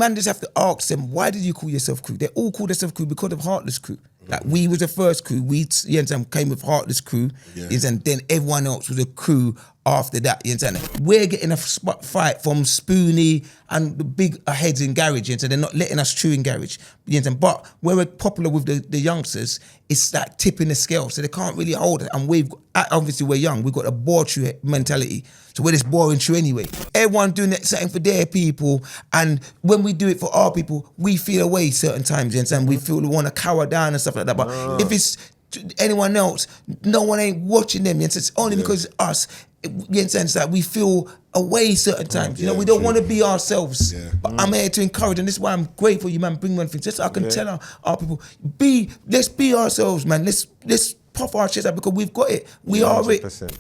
man just have to ask them, why did you call yourself Crew? They all call themselves Crew because of Heartless Crew. Like we was the first crew. We, you understand, came with Heartless Crew. You understand? Then everyone else was a crew after that. You understand? We're getting a fight from Spoonie and the big heads in garage. You understand? They're not letting us chew in garage. You understand? But where we're popular with the youngsters, it's like tipping the scale. So they can't really hold it. And obviously we're young. We've got a bore true mentality. So we're just boring true anyway. Everyone doing that something for their people. And when we do it for our people, we feel away certain times. You understand? We feel we want to cower down and stuff like that. But if it's anyone else, no one ain't watching them. You understand? It's only because it's us. You understand? It's like we feel away certain times. You know, we don't want to be ourselves. But I'm here to encourage, and this is why I'm grateful you, man, bring one thing. Just so I can tell our people, let's be ourselves, man. Let's puff our chest out because we've got it. We are 100%. it.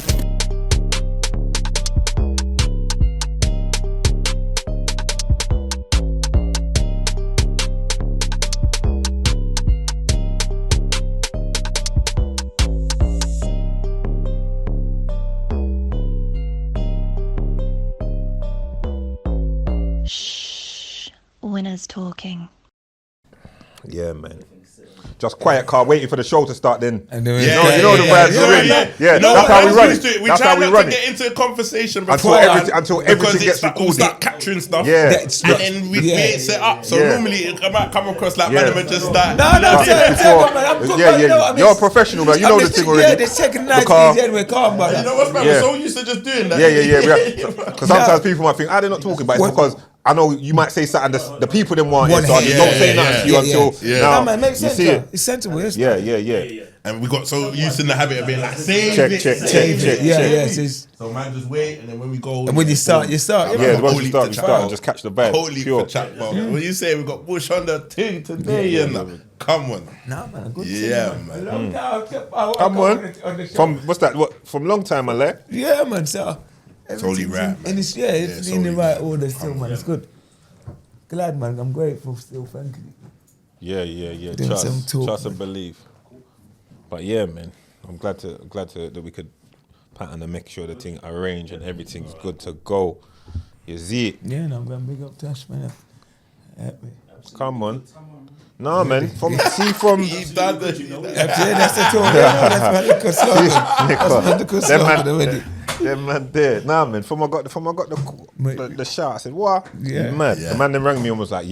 Winners talking. Yeah, man. Just quiet car, waiting for the show to start then. You know the vibes are in. Yeah, that's how we run it. We try not to get into a conversation until everything gets recorded. We start capturing stuff. Yeah. And then we ain't set up. So normally it might come across like man and just start. No, you're a professional, man. You know the thing already. Yeah, they're checking nice anyway, calm, man. You know what's man? We're so used to just doing that. Yeah. Because sometimes people might think, they're not talking, but it's because I know you might say something the people didn't want it, so they don't say nothing to you until now. No, man, makes sense. You see it. It's sensible, isn't it? Yeah. And we got so used in the habit of being like, save check. Yeah. So man, just wait, and then when we go, and when you start. Yeah, once you start, and just catch the vibe. Holy for chat, bro. When you say we got Bush on the thing today, come on. Nah, man, good man. Come on. From what's that? What from long time, man? Like? Yeah, man. So it's only right, man. And it's in the right order still, man. It's good. Glad, man. I'm grateful still. Thank you. Yeah. Trust and believe. But yeah, man, I'm glad that we could pattern and make sure the thing arranged and everything's good to go. You see it? Yeah, no, I'm going to big up Tash, man. Come on. No, man. That's the talk. Them man there. Nah, man. From I got the shot, I said, what? Yeah. Mad. The man then rang me and was like,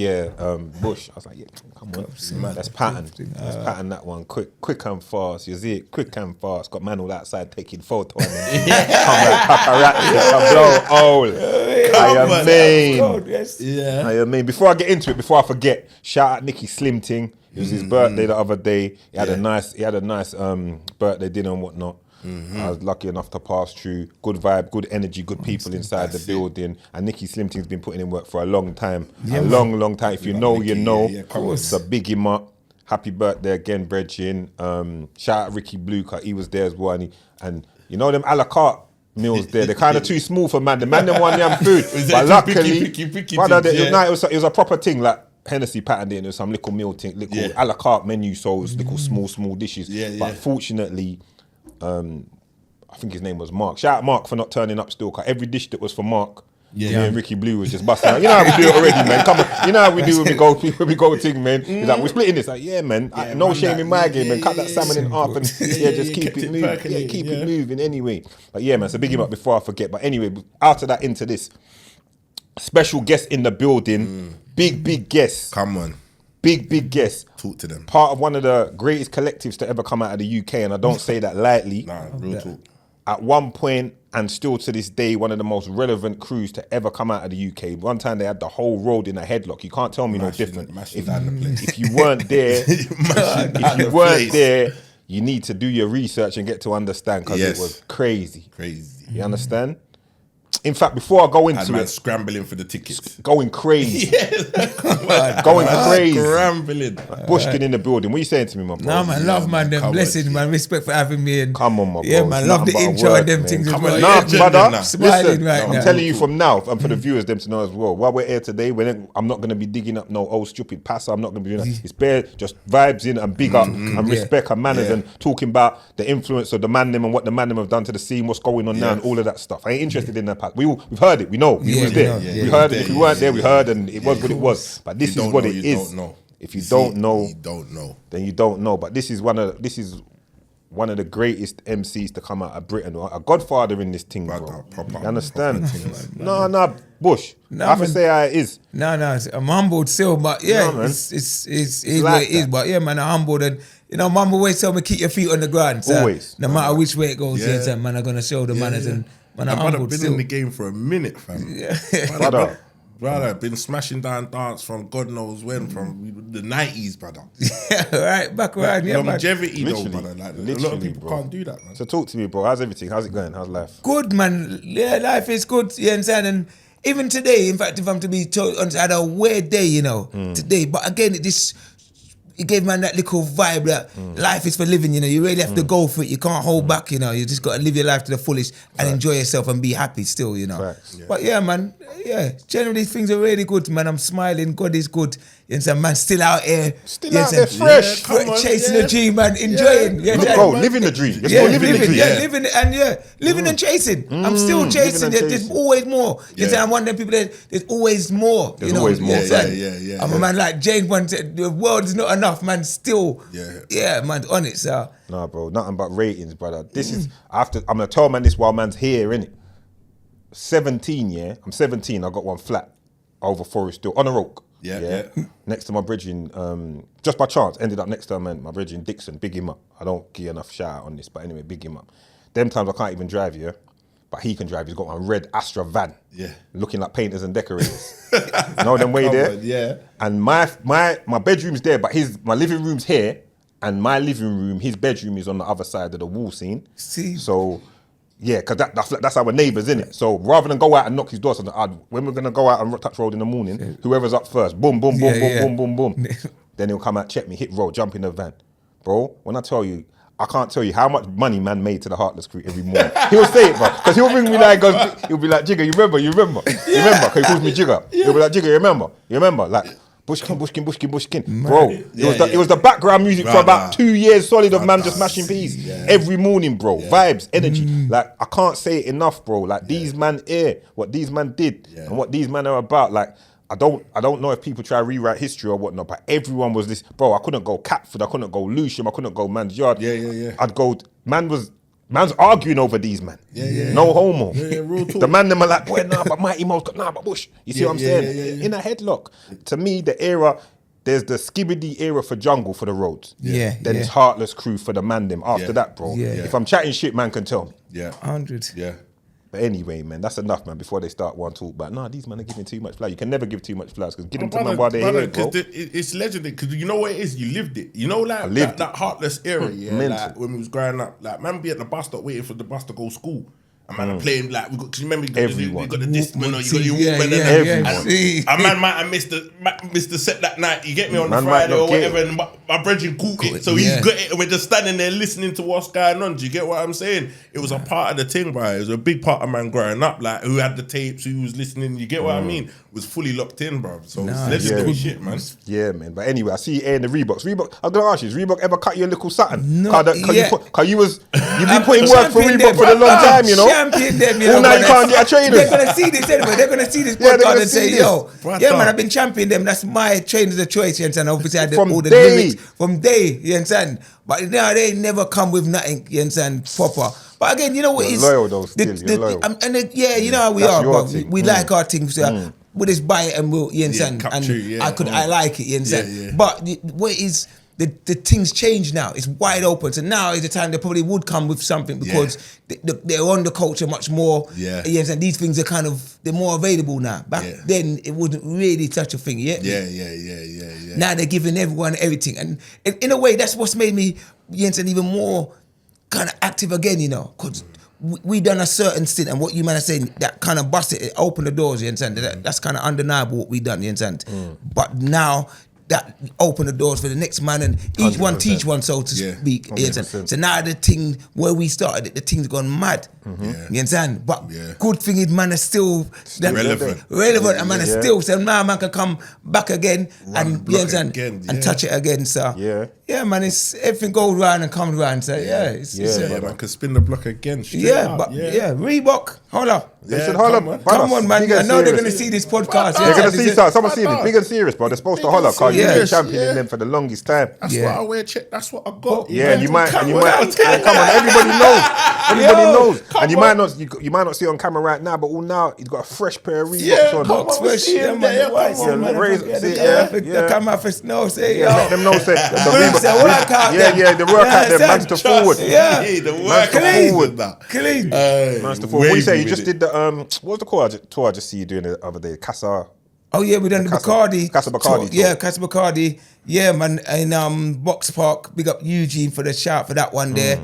Bush. I was like, come on. Let's pattern. Let's pattern that one quick and fast. You see it? Quick and fast. Got man all outside taking photo and then come like paparazzi. I blow all. I mean, before I get into it, before I forget, shout out Nicky Slim Ting. It was his birthday the other day. He had a nice birthday dinner and whatnot. I was lucky enough to pass through. Good vibe, good energy, good people inside the building. And Nicky Slim Ting's been putting in work for a long time. Long time. If you know, you know. So big him up. Happy birthday again, Bredgin. Shout out Ricky Blue, cause he was there as well. And you know them a la carte meals there. They're kind of too small for man. The man them want yam food. But luckily, it was a proper thing. Like Hennessy patterned it into some little meal thing, little a la carte menu. So it was little small dishes. But fortunately, I think his name was Mark. Shout out Mark for not turning up still. Cause every dish that was for Mark, me and Ricky Blue was just busting out. You know how we do it already, man. Come on, you know how we do when we go thing, man. He's like, we're splitting this. Like, man. No shame in my game, man. Cut that salmon in half and just keep it moving. Keep it moving anyway. But yeah, man. So big him up before I forget. But anyway, out of that into this special guest in the building. Big guest. Come on. Big guest. Talk to them. Part of one of the greatest collectives to ever come out of the UK, and I don't say that lightly. Nah, real talk. At one point, and still to this day, one of the most relevant crews to ever come out of the UK. One time they had the whole road in a headlock. You can't tell me no different. If you weren't there, you need to do your research and get to understand, because it was crazy. You understand? In fact, before I go into it, scrambling for the tickets, going crazy, going crazy, scrambling. Bushkin in the building. What are you saying to me, my bro? Nah, man, love, man, them blessings, man, respect for having me. And come on, my bro. Yeah, man, love the intro and them things as well. Nah, brother, smiling right now. I'm telling you from now, and for the viewers, them to know as well. While we're here today, I'm not going to be digging up no old stupid passer. I'm not going to be doing that. It's bare just vibes in and big up and respect and manners and talking about the influence of the man them and what the man them have done to the scene, what's going on now, and all of that stuff. I ain't interested in that we've heard it. We know. We Yeah, was we there. know. We Yeah, heard yeah, it. If we yeah, weren't there, yeah, we yeah. heard, and it was Yeah, what it of was. But this You is don't what know, it you is. don't know. If you See don't it, know, you don't know. then you don't know. But this is one of the greatest MCs to come out of Britain. A godfather in this thing, bro. Proper You understand? thing, No, Bush. No, I have to man. say how it is. No, I'm humbled still, but yeah, No, man. it's like what it is. that. But yeah, man, I'm humbled, and mum always tell me keep your feet on the ground. So Always. no matter which way it goes, Yeah. man, I'm gonna show the manners, and man, I'm I've humbled been still. in the game for a minute, fam. Brother. Been smashing down dance from God knows when, from the 90s, brother. Right, back around, yeah, man. Longevity, though, Literally. brother. Like, a lot of Literally, people bro. can't do that, man. So talk to me, bro. How's everything? How's it going? How's life? Good, man. Yeah, life is good. You understand? And even today, in fact, if I'm to be told, I had a weird day, today. But again, it gave man that little vibe that life is for living, you really have to go for it. You can't hold back, you just got to live your life to the fullest and enjoy yourself and be happy still, Facts. Yeah. But yeah, man, generally things are really good, man. I'm smiling, God is good. You understand, man, still out here. Still out there fresh. Yeah, come on, chasing yeah. the dream, man, enjoying. Yeah. Yeah, Bro, living the dream. Let's yeah, go living the dream. living and chasing. I'm still chasing. and There's chasing. always more. You Yeah. know, I'm one of them people that there's always more. There's always more. Yeah. I'm a man like James once said, the world is not enough, man. Still, man, on it, so. Nah, bro, nothing but ratings, brother. This is I'm gonna tell man this while man's here, innit? 17, yeah. I'm 17. I got one flat over Forest Hill on a rock. Yeah. Next to my bridging, just by chance, ended up next to man, my bridging Dixon. Big him up. I don't give enough shout out on this, but anyway, big him up. Them times I can't even drive, yeah. But he can drive. He's got one red Astra van. Yeah. Looking like painters and decorators. You know them way Come there? on, yeah. And my bedroom's there, but my living room's here. And my living room, his bedroom is on the other side of the wall scene. See? So, yeah, because that's our neighbours, innit? So rather than go out and knock his door, when we're going to go out and touch road in the morning, whoever's up first, boom, boom, boom, boom. Then he'll come out, check me, hit road, jump in the van. Bro, when I tell you, I can't tell you how much money man made to the Heartless Crew every morning. He'll say it, bro, because he'll ring me like, he'll be like, Jigger, you remember? You remember? Because he calls me Jigger. He'll be like, Jigger, you remember? Like, Bushkin. Bro, it was the background music for about 2 years solid of man just mashing peas. Every morning, bro. Vibes, energy. Like, I can't say it enough, bro. Like, these man what these man did and what these man are about. Like, I don't know if people try to rewrite history or whatnot, but everyone was this. Bro, I couldn't go Catford, I couldn't go Lewisham, I couldn't go Man's Yard. Yeah. I'd go, man's arguing over these, man. Yeah. No homo. Yeah, real talk. The man them are like, boy, nah, but Mighty Mo's got, nah, but Bush. You see what I'm saying? Yeah. In a headlock. To me, there's the Skibbity era for jungle for the roads. Yeah. Then it's Heartless Crew for the man them. After Yeah. that, bro. Yeah. If I'm chatting shit, man can tell me. Yeah. 100. Yeah. But anyway, man, that's enough, man, before they start one talk about, nah, these men are giving too much flowers. You can never give too much flowers because give them to them while they're here, bro. It's legendary because you know what it is. You lived it. You know, like lived that Heartless era. Yeah, Mental. like when we was growing up, like man, be at the bus stop waiting for the bus to go to school. And man, playing like because you remember you Everyone. got the Discman or you got your Yeah, Walkman yeah, and yeah. that. See. And a man might have missed the set that night. You get me on Man the might Friday not or get whatever, and my brethren caught it, so he's got it, and we're just standing there listening to what's going on. Do you get what I'm saying? It was a part of the thing, bro. It was a big part of man growing up, like who had the tapes, who was listening. You get what I mean? Was fully locked in, bro. So it's legendary shit, man. Yeah, man. But anyway, I see you in the Reeboks. Reebok, I was going to ask you, has Reebok ever cut you a little something? No, Because you've been putting work for Champion Reebok them. for a long time, you know? Champion them, you All know. now you man. can't get a trainer. They're going to see this anyway. They're going to see this Yeah, they're podcast gonna and see say, this. yo, Brother. yeah, man, I've been championing them. That's my trainers of choice, you understand? Obviously, I did From all the day. lyrics from day, you understand? But now they never come with nothing, you understand, proper. But again, you know what You're is... loyal though, still. You're loyal. You know how we That's are, your but thing. we like our things. We'll just buy it and we'll, you understand? cut And through, yeah. I like it, you understand? Yeah. But what is... The things change now. It's wide open. So now is the time they probably would come with something because they're on the culture much more. Yeah. Yes, and these things are they're more available now. Back then, it wasn't really such a thing. Yeah. Now they're giving everyone everything. And in a way, that's what's made me, even more kind of active again, you know, because we done a certain stint, and what you man are saying, that kind of busted it, opened the doors, you understand? That's kind of undeniable what we done, you understand? But now, that open the doors for the next man, and each 100%. One teach one, so to speak. You understand? So now the thing where we started, the thing's gone mad. You understand? But good thing is, man, is still relevant, and man is still. So now man can come back again and you understand and touch it again. So Yeah, man, it's everything goes round and comes round. So it's man, can spin the block again. Reebok, hold up. Listen, hold up. Come on, man. I know they're going to see this podcast. They're going to see something. Someone see it. Big and serious, bro. They're supposed to holler because you've been championing them for the longest time. That's what I wear. Check. That's what I got. Yeah, and you might. Come on, everybody knows. Everybody knows. And you might not see it on camera right now, but all now he's got a fresh pair of Reeboks on. Box fresh, the camera first. No, say let them know. Say the workout. The workout. Them man's to forward. The workout. Clean. Man's to forward. What you say? You just did the what was the tour I just see you doing the other day? Casa. Oh yeah, we done the Bacardi. Casa Bacardi. Yeah, Casa Bacardi. Yeah, man. In Box Park, big up Eugene for the shout for that one there.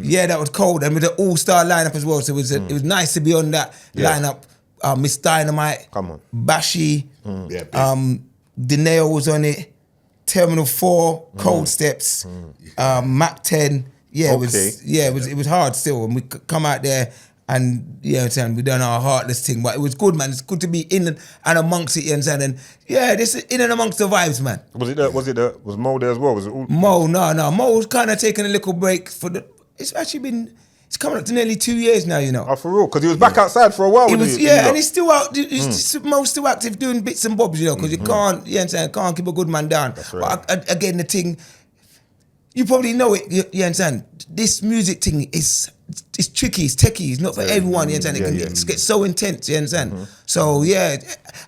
Yeah, that was cold, and with the all-star lineup as well. So it was nice to be on that lineup. Miss Dynamite. Come on. Bashi. Deneo was on it. Terminal 4, Cold Steps, Mac 10. Yeah, it was hard still, and we come out there. And you know what I'm saying, we done our Heartless thing, but it was good, man. It's good to be in and amongst it, you know what I'm saying? And this is in and amongst the vibes, man. Was Mo there as well? Was it all? Mo, no. Mo's kind of taking a little break it's coming up to nearly 2 years now, you know. Oh, for real? Because he was back outside for a while. And he's still out. Mo's still active doing bits and bobs, you know, because you can't, you know what I'm saying, can't keep a good man down. That's right. But again, the thing, you probably know it, you understand? This music thing it's tricky, it's techie, it's not for everyone, you understand? It can get so intense, you understand? So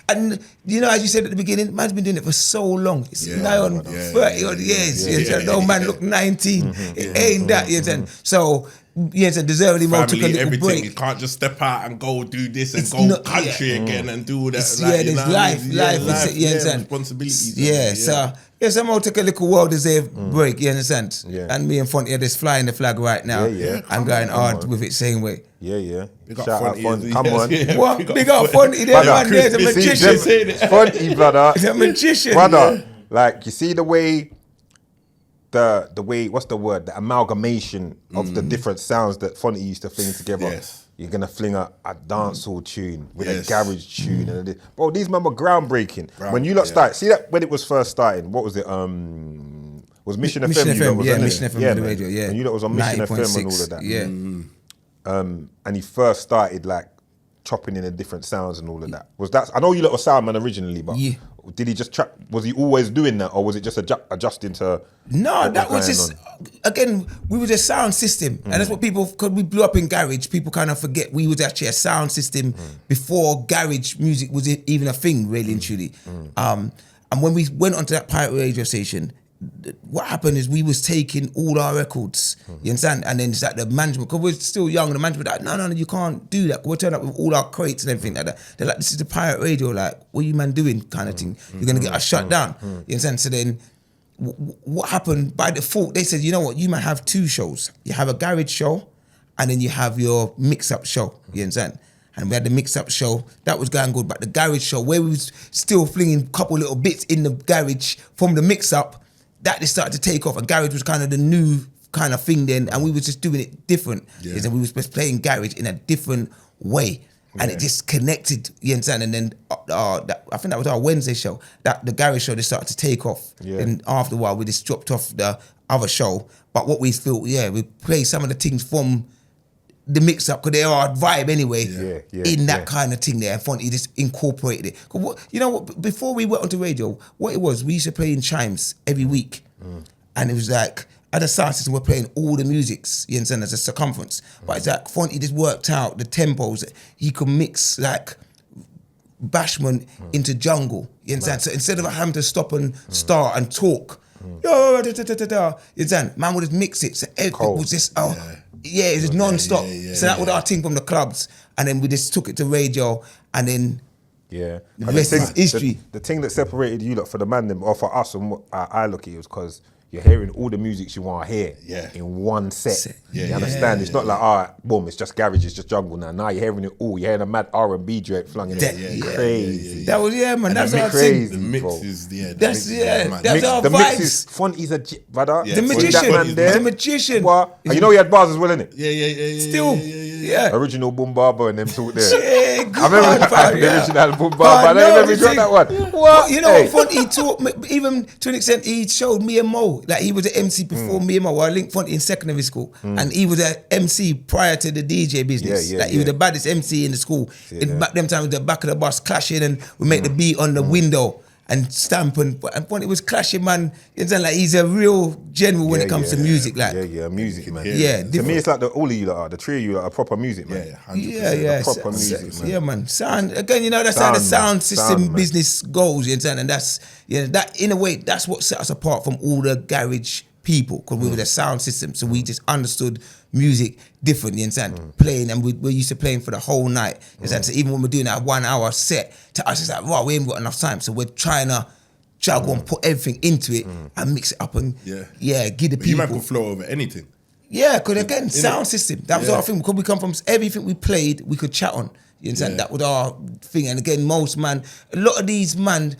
and you know, as you said at the beginning, man's been doing it for so long. It's now on 30 odd years, you understand? No man look 19, it ain't that, you understand? So, yes, and deservedly Mo took a little everything. break. You can't just step out and go do this and go country again and do all that. There's life, responsibilities. So Mo took a little well-deserved break, you understand? Yeah. And me and Fonty are just flying the flag right now. I'm going hard with it same way. Yeah. Big Shout out Fonty. Come on. What? Big up Fonty there, man. There's a magician. Fonty, brother. He's a magician. Brother, like, you see the way... The way, what's the word? The amalgamation of the different sounds that Fonty used to fling together. Yes. You're gonna fling a dancehall tune with a garage tune, and bro, these men were groundbreaking. When you lot started, see that when it was first starting, what was it? Was Mission FM? Mission FM on the radio. Yeah, and you lot was on Mission FM and all of that. Yeah. And he first started like chopping in the different sounds and all of that. Was that? I know you lot were Soundman originally, but did he just was he always doing that, or was it just adjusting to? No, that was just again, we was a sound system, and that's what people, because we blew up in garage, people kind of forget we was actually a sound system before garage music was even a thing, really and truly. And when we went onto that pirate radio station, what happened is we was taking all our records, you understand? And then it's like the management, because we're still young, the management like, no, you can't do that. We'll turn up with all our crates and everything like that. They're like, this is the pirate radio, like, what are you man doing kind of thing? You're going to get us shut down, you understand? So then what happened, by default, they said, you know what, you might have two shows. You have a garage show, and then you have your mix-up show, you understand? And we had the mix-up show, that was going good, but the garage show, where we was still flinging a couple little bits in the garage from the mix-up, that just started to take off, and garage was kind of the new kind of thing then, and we was just doing it different. And we was just playing garage in a different way, and it just connected, you understand? And then I think that was our Wednesday show, that the garage show just started to take off. And after a while, we just dropped off the other show. But what we felt, we play some of the things from the mix up, because they are a vibe anyway, in that kind of thing there. And Fonty just incorporated it. You know what, before we went onto radio, what it was, we used to play in chimes every week. And it was like, at a sound system, we're playing all the musics, you understand, as a circumference. But it's like Fonty just worked out the tempos. He could mix like bashment into jungle, you understand? So instead of having to stop and start and talk, you understand? Man would just mix it. So everything was just, it was non-stop. So that was our thing from the clubs. And then we just took it to radio, and then the rest is history. The thing that separated you lot for the man, or for us, and what I look at it, was because you're hearing all the music you want to hear in one set. You understand? It's not like, all right, boom, it's just garage, it's just jungle now. Now you're hearing it all. You're hearing a mad R&B direct flung in there. Crazy. That was, man, that's our crazy, thing. The mixes, that's our the vibes. mix is Fonty's a brother. The magician. The magician. And you know he had bars as well, innit? Still. Yeah. Original Boom Barber and them talk there. Yeah, good I remember one, that fam, the yeah. original Boom Barber. I no, never this got is- that one. What? You know Hey. what Fonty taught me, even to an extent, he showed me and Mo, like he was an MC before me and Mo. I linked Fonty in secondary school, and he was an MC prior to the DJ business. Yeah, like he was yeah. the baddest MC in the school. In back them times, the back of the bus clashing, and we make the beat on the window and stamp, and Fonty was clashing, man. You know, like he's a real general when it comes to music, like. Yeah, music, man. Yeah, To me, different. it's like all of you lot are, the three of you lot are proper music, man. Yeah, 100%. Yeah. proper music, man. Yeah, man. Sound again, you know, that's how the Sound, man. sound system Sound, man. business goes, you understand? And that's that in a way, that's what set us apart from all the garage people, because we were the sound system. So we just understood music different, you understand? Playing, and we're used to playing for the whole night. You understand? So even when we're doing that 1 hour set, to us it's like, wow, we ain't got enough time. So we're trying to juggle and put everything into it and mix it up and give the But you might people. could flow over anything. Yeah, because again, sound system. That was our thing. Because we come from everything we played, we could chat on. You understand? Yeah. That was our thing. And again, a lot of these man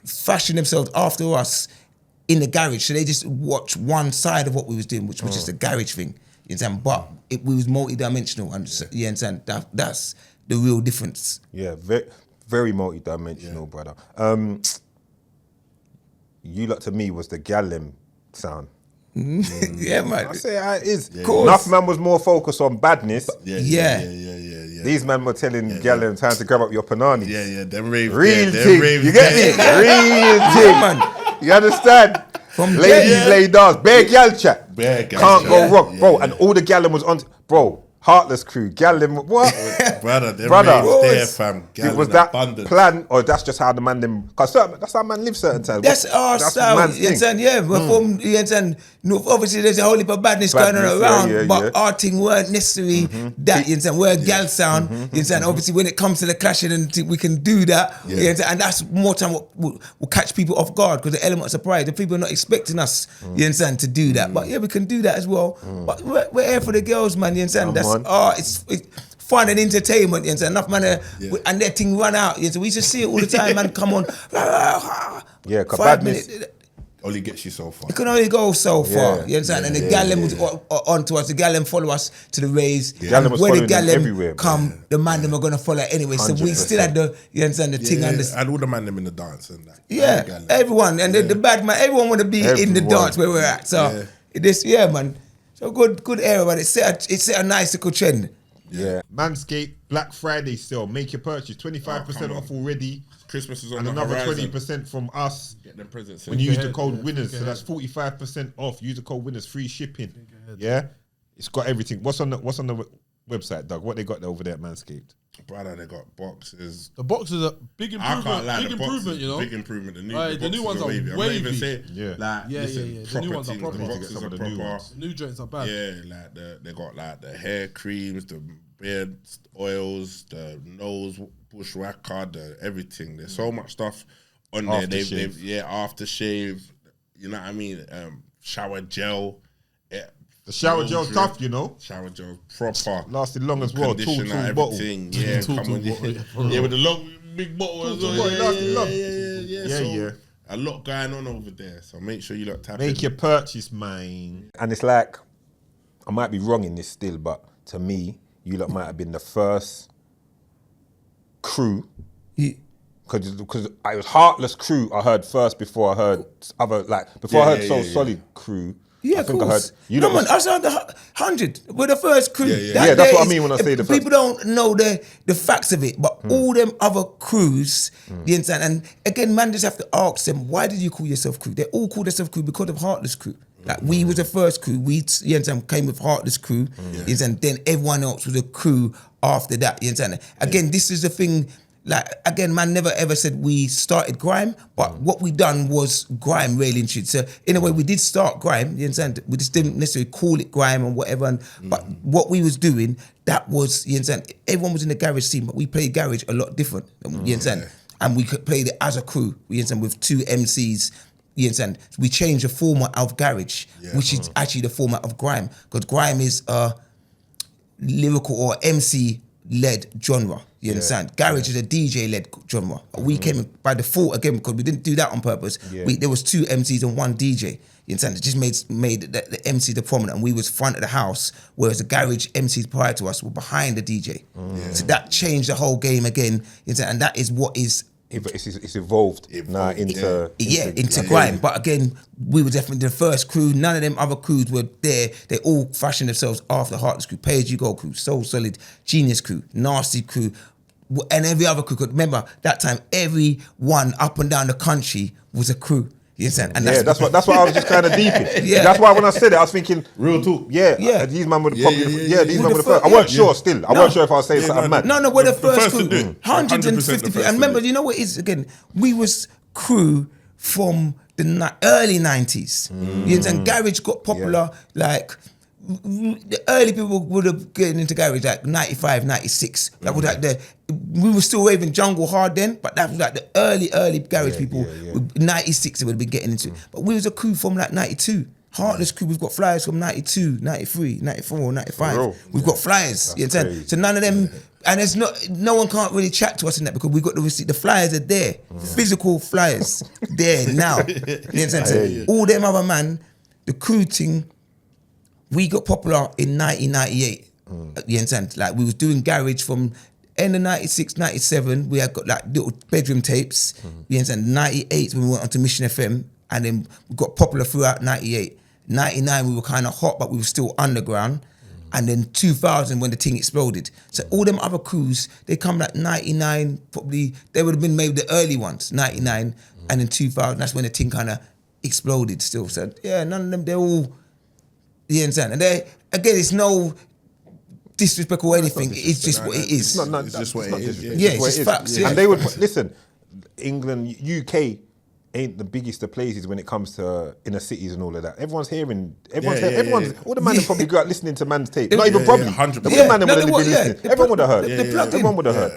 fashion themselves after us in the garage. So they just watch one side of what we was doing, which was just a garage thing. You understand? But we was multi-dimensional. And you understand? That's the real difference. Yeah, very, very multi-dimensional, brother. You lot to me was the Gallem sound. Yeah, man. I say how it is. course. Enough man was more focused on badness. Yeah. These men were telling Gallem time to grab up your panani. Yeah, them raves. Real them thing. raves You get me? Real thing. man. You understand? From Ladies Jen- lay dance. Bare gal chat. Bare gal Can't chat. go Yeah. wrong. Bro, and all the Gallem was on. Bro, Heartless Crew. Gallem, what? Brother, them Brother. raves there, fam. It was in that abundance. plan, or that's just how the man them? Cause that's how man live certain times. That's our style. man's You understand? thing. Yeah, we're from, you understand? No, obviously, there's a whole heap of badness going on Badness, around, yeah, but yeah. our thing weren't necessarily that. You understand? We're a gal sound. You understand? Obviously, when it comes to the clashing, and we can do that. You understand? And that's more time what will catch people off guard, because the element of surprise, the people are not expecting us. You understand? To do that, but yeah, we can do that as well. But we're here for the girls, man. You understand? Come That's on. it's fun and entertainment. You understand? Enough man, and their thing run out. You understand? We just see it all the time, man. Come on, Yeah, 'cause 5 badness- minutes. Only gets you so far. It can only go so far, Yeah. you understand? And the Gallem was on to us. The Gallem follow us to the raves. Gallem And was when the following them Gallem everywhere, come, the man them are gonna follow anyway. So we 100%. still had the, you understand, the thing under. And all the man them in the dance and that. Yeah, Gallem. everyone and the bad man, everyone want to be in the Everyone. dance where we're at. So this, man. So good era, but it set a nice little trend. Yeah. Manscaped Black Friday sale. Make your purchase 25% come on. off already, Christmas is on and the another horizon. 20% from us. Get them presents When in. you use the code winners, so that's 45% off. Use the code winners, free shipping. Yeah, it's got everything. What's on the website, Doug? What they got over there at Manscaped? Brother, they got boxes. The boxes are big I improvement. can't lie, Big the improvement, boxes, you know. big improvement. The new, Aye, the new boxes ones are I'm not even wavy. saying, Yeah. like, Yeah, listen, yeah. The proper new ones are things. proper. The Need to get boxes some are of the new proper. ones. The new joints are bad. Yeah, like they got like the hair creams, the beard oils, the nose bushwhacker, the everything. There's so much stuff on there. Aftershave. Aftershave. You know what I mean? Shower gel. Yeah, The shower gel's deodorant. tough, you know. Shower gel proper. Lasted long as well. Tall Conditioner, bottle. everything. Yeah, Tall, come tall on. bottle, Yeah, with the long big bottle as well. bottle, it lasted long. Yeah. So Yeah. a lot going on over there. So make sure you lot tap Make in. your purchase, man. And it's like, I might be wrong in this still, but to me, you lot might have been the first crew. Because I was Heartless Crew I heard first before I heard other, like, before I heard So Solid Crew. Yeah, I of think I course. heard, you No, lot man, was- I said 100. We're the first crew. Yeah. Yeah, that's there what I is- mean when I say the first. People don't know the facts of it, but all them other crews, you understand? And again, man, just have to ask them, why did you call yourself crew? They all call themselves crew because of Heartless Crew. Like, we was the first crew. We, you understand, came with Heartless Crew. You understand? Then everyone else was a crew after that. You understand? Again, this is the thing. Like, again, man never ever said we started grime, but what we done was grime really and shit. So in a way, we did start grime, you understand? We just didn't necessarily call it grime and whatever. But what we was doing, that was, you understand? Everyone was in the garage scene, but we played garage a lot different, you understand? And we could play it as a crew, you understand, with two MCs. You understand? We changed the format of garage, which is actually the format of grime, because grime is a lyrical or MC-led genre. You understand? Garage is a DJ-led genre. We came in by default again because we didn't do that on purpose. Yeah. There was 2 MCs and 1 DJ. You understand? It just made the MC the prominent, and we was front of the house, whereas the garage MCs prior to us were behind the DJ. So that changed the whole game again. You understand? And that is what is. It's evolved now into grime. But again, we were definitely the first crew. None of them other crews were there. They all fashioned themselves after Heartless Crew, Pay As You Go Crew, Soul Solid, Genius Crew, Nasty Crew, and every other crew. Remember that time, everyone up and down the country was a crew. You understand? And that's what I was just kind of deep in. That's why when I said it, I was thinking real talk. These man were these man were the first. I weren't sure still. I weren't sure if I was saying something mad. No, we're the first crew. to do. 150. And remember, you know what it is again? We was crew from the early 90s. You understand? Garage got popular like. The early people would have getting into garage like 95, 96. That was like we were still raving jungle hard then, but that was like the early garage people. 96 they would have been getting into. But we was a crew from like 92. Heartless Crew, we've got flyers from 92, 93, 94, 95. We've got flyers. You understand? Crazy. So none of them, and there's no one can't really chat to us in that because we've got the receipt. The flyers are there. Physical flyers there now. You understand? So all them other man, the crew thing, we got popular in 1998. You understand? Like we was doing garage from end of 96, 97. We had got like little bedroom tapes. You understand? 98 when we went onto Mission FM, and then we got popular throughout 98. 99 we were kind of hot, but we were still underground. And then 2000 when the thing exploded. So all them other crews, they come like 99, probably they would have been maybe the early ones, 99, and then 2000. That's when the thing kind of exploded. Still, so yeah, none of them. They're all. You understand? And they again, it's no disrespect or anything. It's just what it is. It's just what it is. Yeah, it's just facts. Yeah. And they would listen. England, UK ain't the biggest of places when it comes to inner cities and all of that. Everyone's hearing. All the man have probably grew up listening to man's tape. Not even probably. 100%. The man would have been listening. Everyone would have heard. Everyone would have heard.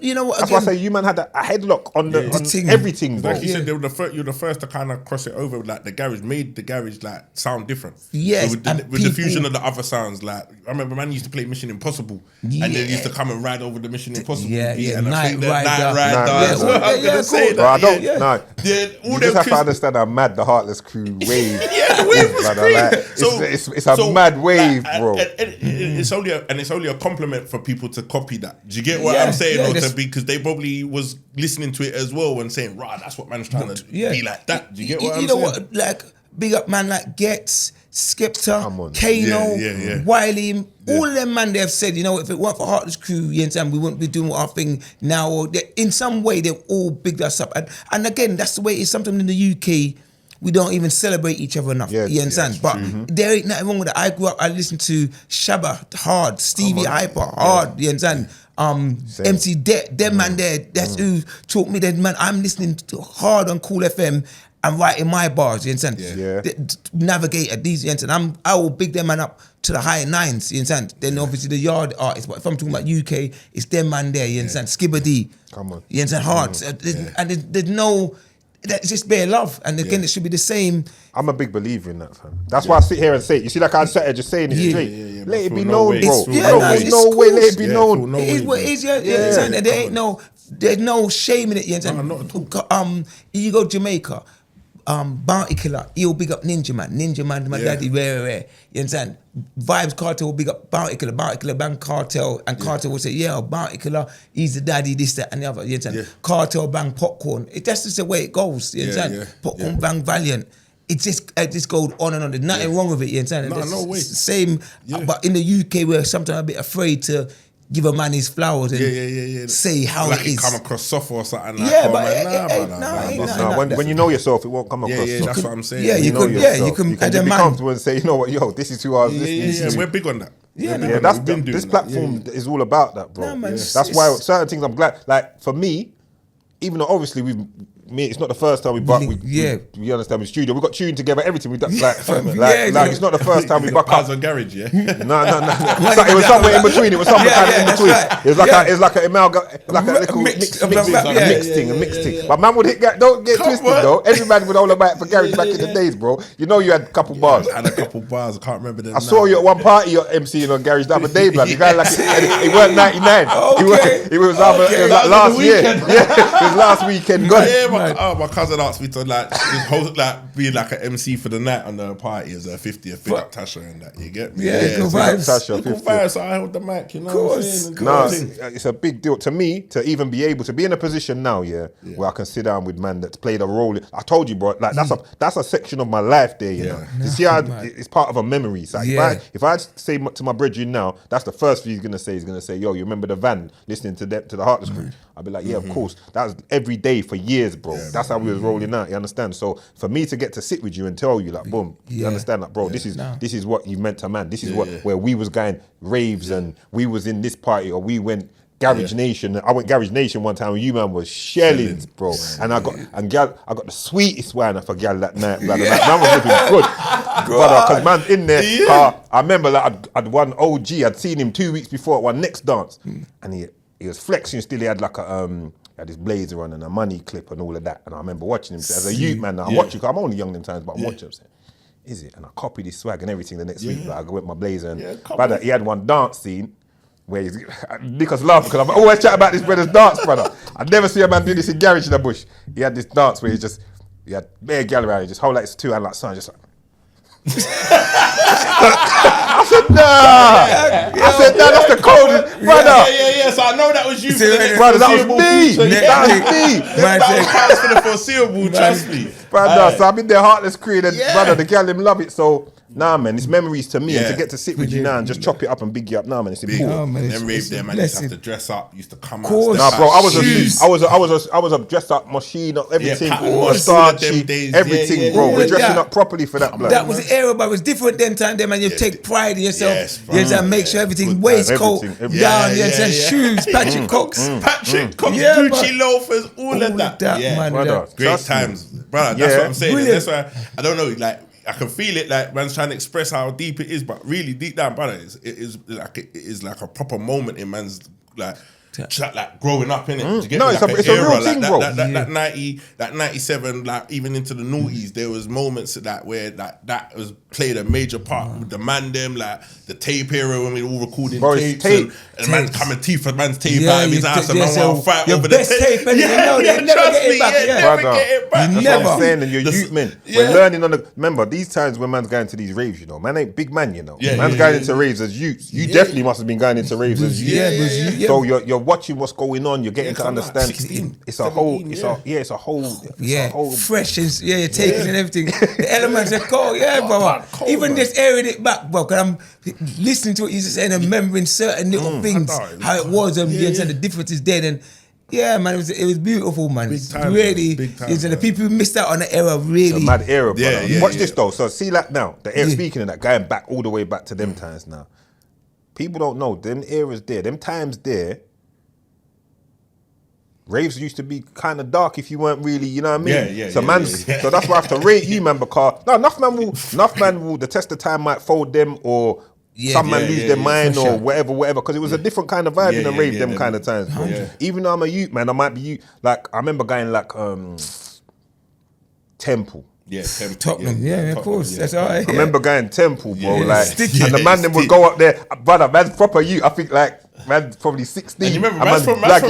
You know what? That's why I say you man had a headlock on on everything, bro. Like you said, they were you're the first to kind of cross it over. Like the garage made the garage like sound different. Yes, with the fusion of the other sounds. Like I remember, man used to play Mission Impossible, and then used to come and ride over the Mission Impossible. And I think Night Rider. Bro, I don't. No. You just have to understand how mad the Heartless Crew wave. The wave was crazy. It's a mad wave, bro. It's only a compliment for people to copy that. Do you get what I'm saying? Because they probably was listening to it as well and saying, "Rah, that's what man's trying to be like that." Do you get what I'm saying? You know what? Like big up man like Getz, Skepta, Kano, Wiley, all of them man they have said, you know, if it weren't for Heartless Crew, you understand, we wouldn't be doing our thing now. Or in some way, they've all bigged us up. And again, that's the way it is. Sometimes in the UK, we don't even celebrate each other enough. You understand? But there ain't nothing wrong with it. I grew up, I listened to Shabba hard, Stevie Hyper hard. You understand? MC Det, them man there, that's who taught me that, man. I'm listening to hard on Cool FM and writing my bars, you understand? Navigator, these, you understand? I will big them man up to the higher nines, you understand? Then obviously the yard artists, but if I'm talking about UK, it's them man there, you understand? Skibber D, come on, you understand? Hard, and there's no, it's just bare love, and again, it should be the same. I'm a big believer in that, fam. That's why I sit here and say it. You see, like I sat here just saying it straight. Let it be known, bro. There's no way, let it be known. It is what it is, and there ain't there's no shame in it, you understand? No, not at all. You go Jamaica, Bounty Killer, he'll big up Ninja Man, my daddy, rare. You understand? Vibes Cartel will big up Bounty Killer bang Cartel, and Cartel will say, Bounty Killer, he's the daddy, this, that, and the other. You understand? Cartel bang Popcorn. That's just the way it goes. You understand? Popcorn bang Valiant. It just goes on and on. There's nothing wrong with it. You understand? No way. It's the same, but in the UK, we're sometimes a bit afraid to give a man his flowers and say how like it is. Come across soft or something like when you know yourself, it won't come across soft. That's what I'm saying. You can be comfortable and say, you know what, this is who I was listening to. We're big on that. This platform is all about that, bro. That's why certain things I'm glad. Like for me, even though obviously me, it's not the first time we buck. We understand with studio. We got tuned together. Everything we done. Like it's not the first time we buck up. on garage, yeah. No. It was somewhere in between. It was somewhere kind of in between. Right. It was like a little mixed thing. But man would hit. Don't get twisted though. Everybody would hold a mic for garage back in the days, bro. You know you had a couple bars. I had a couple bars. I can't remember them. I saw you at one party. You're MCing on garage the other day, blood. The guy it weren't 99. It was like last year. Yeah, it was last weekend. My cousin asked me to be like an MC for the night on the party as a 50th. Big up Tasha and that. You get me? Yeah, good vibes. Tasha, good vibes. So I held the mic. You know what I'm saying? No, it's a big deal to me to even be able to be in a position now, where I can sit down with man that's played a role. I told you, bro. Like that's a section of my life there. You know, you see how it's part of a memory. So if I say to my brethren now, that's the first thing he's gonna say. He's gonna say, "Yo, you remember the van listening to the Heartless Crew?" I'll be like, "Yeah, of course." That was every day for years, bro. That's how we was rolling out. You understand? So for me to get to sit with you and tell you, like, boom, you understand, like, bro, this is what you meant to man. This is where we was going raves and we was in this party or we went Garage Nation. I went Garage Nation one time when you man was shelling, bro. And I got the sweetest wine for gal that night, brother. Like, man was looking good, brother. Cause man's in there. I remember like I'd one OG. I'd seen him 2 weeks before at one next dance, and he was flexing still. He had like had his blazer on and a money clip and all of that. And I remember watching him as a youth man. I'm watching. I'm only young them times, but I'm watching him. Saying, is it? And I copied his swag and everything the next week. Like, I go with my blazer and brother, he had one dance scene. Where Nick's laugh because I've always chat about this brother's dance, brother. I'd never see a man do this in garage in the bush. He had this dance where he had bare gal around, he just hold like his two hand like son, just like. I said, nah. I said, nah, that's the coldest, brother. Yeah. So I know that was you, brother. That was me. That was me. That was for the foreseeable, trust me, brother. So I've been there, Heartless Crew, and brother, the gal him love it. So. Nah, man, it's memories to me, and to get to sit with you now and just chop it up and big you up. Nah, man, it's important. Oh, man, them rave there, man. Used to have to dress up. Used to come out. Nah, bro, I was a dress up machine, everything, starchy, everything, bro. We're dressing up properly for that, blood. That was the era, but it was different then time. Then, man, you take pride in yourself. You make sure everything waistcoat down, shoes, Patrick Cox, Gucci loafers, all of that. Man, great times, brother. That's what I'm saying. That's why I don't know, like. I can feel it, like man's trying to express how deep it is, but really deep down, brother, it is like a proper moment in man's like growing up, innit? No, it's a real thing, bro. That 97, like even into the noughties, there was moments where that was played a major part with the man them, like the tape era when we all recording tapes, and man coming teeth for man's tape out of his house and man want to fight over the tape. They never get it back. That's what I'm saying, and your youth men, we're learning on the. Remember these times when man's going to these raves, you know, man ain't big man, you know. Man's going into raves as youths. You definitely must have been going into raves as youths. So you're watching what's going on. You're getting to understand. 16, it's a whole. It's a whole. Fresh and you're taking and everything. The elements are cold, brother. Even just airing it back, bro. Because I'm listening to what you're saying and remembering certain little things, how it was, and the differences then. And yeah, man, it was beautiful, man. Big time, really, big time, the people who missed out on the era really. It's a mad era, brother. Watch this though. So see, like now, the era. Speaking of that, going back all the way back to them times now. People don't know them eras there, them times there. Raves used to be kind of dark if you weren't really, you know what I mean? So that's why I have to rate you, man, because enough man will the test of time might fold them or some man lose their mind or whatever, because it was a different kind of vibe in the rave them kind of times, bro. Even though I'm a youth, man, I might be youth. Like, I remember going like Temple. Tottenham, of course. That's all right. I remember going Temple, bro. And the man then would go up there, brother, man's proper youth. I think like man's probably 16. And you remember man's from South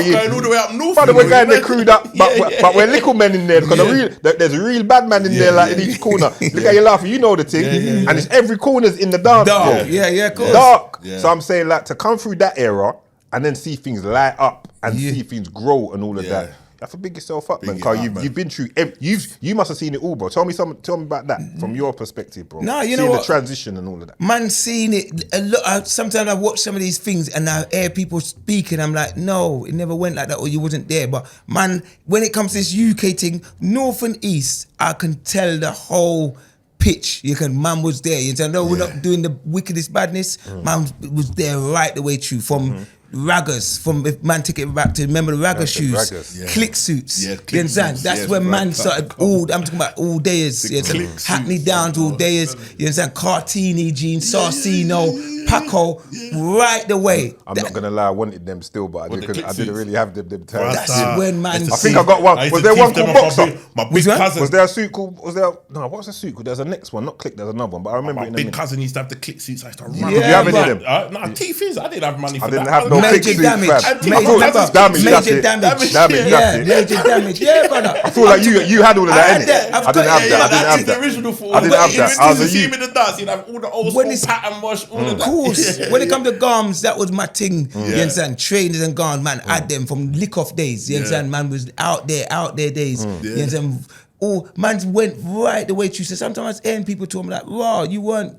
going all the way up north. Brother, we're going there crewed up, but we're little men in there because there's a real bad man in there, like in each corner. Look at you laughing, you know the thing. And it's every corner's in the dance, bro. Of course. Dark. So I'm saying like to come through that era and then see things light up and see things grow and all of that. You have to big yourself up, man. Because you've been through. You must have seen it all, bro. Tell me about that from your perspective, bro. No, you know what? The transition and all of that. Man, seen it a lot. Sometimes I watch some of these things and I hear people speak, and I'm like, no, it never went like that, or you wasn't there. But man, when it comes to this UK thing, North and East, I can tell the whole pitch. Man was there. You know, we're not doing the wickedest badness. Man was there right the way through from raggers from if man take it back to remember the ragger shoes, raggers. Yeah. click suits. Yeah, You click understand? suits, That's yes, when man right. started all. I'm talking about all dayers. You click understand? Hackney suits, Downs all dayers. You understand? Cartini jeans, Sarcino, Paco, right the way. I'm not gonna lie, I wanted them still, but What, the click I didn't suits? really have them times. That's when man. I think I got one. used Was to there one teeth them called off my Boxer? big- My big Was that? cousin. Was there a suit called? What was the suit called? There's a next one, not Click. There's another one, but I remember My it in a big minute. cousin used to have the click suits. I used to run. Yeah, Did you have any of but- them? Nah, teeth is. I didn't have money for I didn't that. have no Major click suits, damage. fam. I Major thought damage. damage, that's Major it. damage. Damage, Yeah, that's it. major damage. Yeah, brother. I feel like you had all of that, I had innit? that. I've I didn't got- have yeah, that. I didn't have the that. original for I didn't have that. I was a You see youth. him in the dance, you'd have all the old When school it's- pattern wash, all of Of that. course. Yeah. When it comes to garms, that was my thing. You Yeah. understand? Trainers and garms, man, had them from lick off days. You understand? Man was out there days. You understand? Oh, man went right the way through. So sometimes I hear people to him like, "Raw, you weren't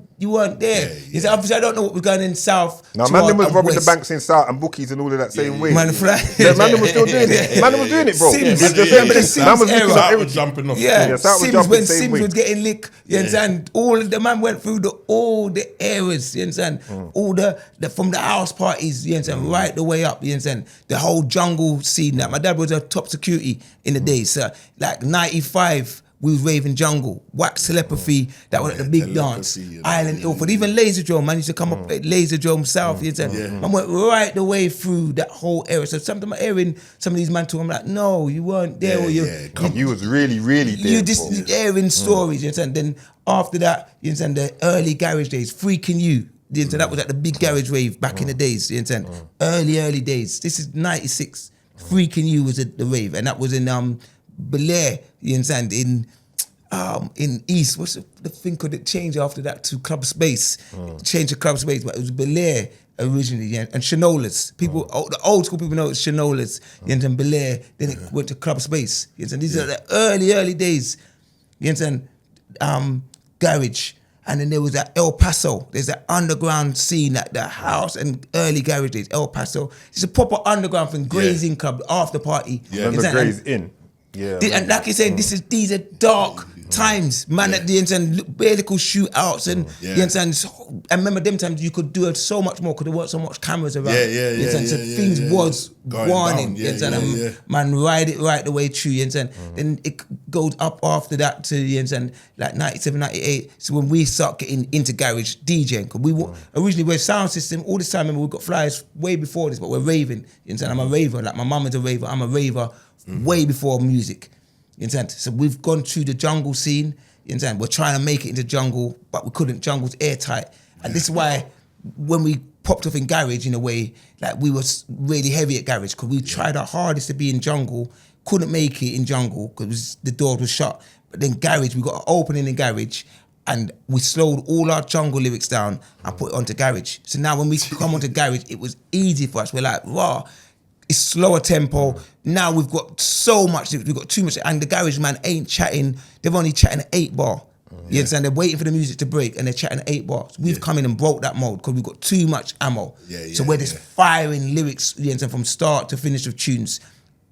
there." You say, obviously, I don't know what was going in South. No, to man, our- them was and robbing the West. banks in South and bookies and all of that same way. Man, fly. Yeah, man, them was still doing it. Man, them was doing it, bro. Sims. It's the Yeah, same but the thing. Sims Man was era. looking South at was everything. jumping off. Yeah, South was Sims jumping when the same Sims way. was getting lick, you understand? All of the man went through all the eras, you understand? All the from the house parties, you understand? Right the way up, you understand? The whole jungle scene. That my dad was a top security in the days, so like 95. We was raving jungle, wax telepathy, that was at the big dance, telepathy, you know, Island Ilford, even Laser Drum, man used to come up at Laser Drum South, you understand? Man went right the way through that whole era. So sometimes I'm hearing some of these man talking, I'm like, no, you weren't there, or You was really, really there. you just hearing stories, you understand? Then after that, you understand, the early garage days, Freaking You. You understand? That was at the big garage rave back in the days, you understand? Early days. This is 96. Freaking You was at the rave, and that was in Bel Air, you understand? In East, what's the thing could it change after that to Club Space? Change to Club Space, but it was Bel Air originally, yeah, and Shinolas. People, the old school people know it's Shinolas, you understand? Bel Air, then it went to Club Space, you understand? These are the early days, you understand? Garage. And then there was that El Paso. There's that underground scene at the house and early garage days. El Paso. It's a proper underground thing. Grazing Club, after party. Remember It's Gray's Inn? Yeah. and like you're saying, these are dark times. Man, at the end, vertical shootouts and you understand. So, I remember them times you could do so much more because there weren't so much cameras around. Yeah, You understand? So things was going warning. down. You understand? And man, ride it right the way through. You understand? Then it goes up after that to, you understand, like 97, 98. So when we start getting into garage DJing, because we were originally we're sound system all this time. Remember, we got flyers way before this, but we're raving. You understand? I'm a raver. Like my mum is a raver. I'm a raver. Way before music, you understand? So we've gone through the jungle scene, you understand? We're trying to make it into jungle, but we couldn't. Jungle's airtight. And this is why when we popped off in garage, in a way, like we was really heavy at garage, because we tried our hardest to be in jungle, couldn't make it in jungle because the door was shut. But then garage, we got an opening in garage, and we slowed all our jungle lyrics down and put it onto garage. So now when we come onto garage, it was easy for us. We're like, raw. It's slower tempo. Now we've got so much, we've got too much, and the garage man ain't chatting. They're only chatting at 8 bar. You understand? They're waiting for the music to break, and they're chatting at 8 bars. We've come in and broke that mode because we've got too much ammo. So we're just firing lyrics, you understand, from start to finish of tunes.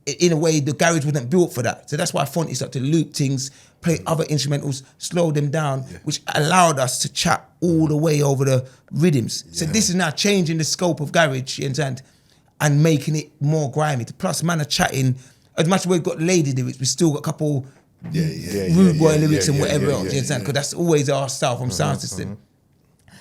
In a way, the garage wasn't built for that. So that's why Fonty started to loop things, play other instrumentals, slow them down, which allowed us to chat all the way over the rhythms. So this is now changing the scope of garage, you understand? And making it more grimy. Plus, man are chatting. As much as we've got lady lyrics, we still got a couple rude boy lyrics and whatever else. You understand? Because that's always our style from sound system.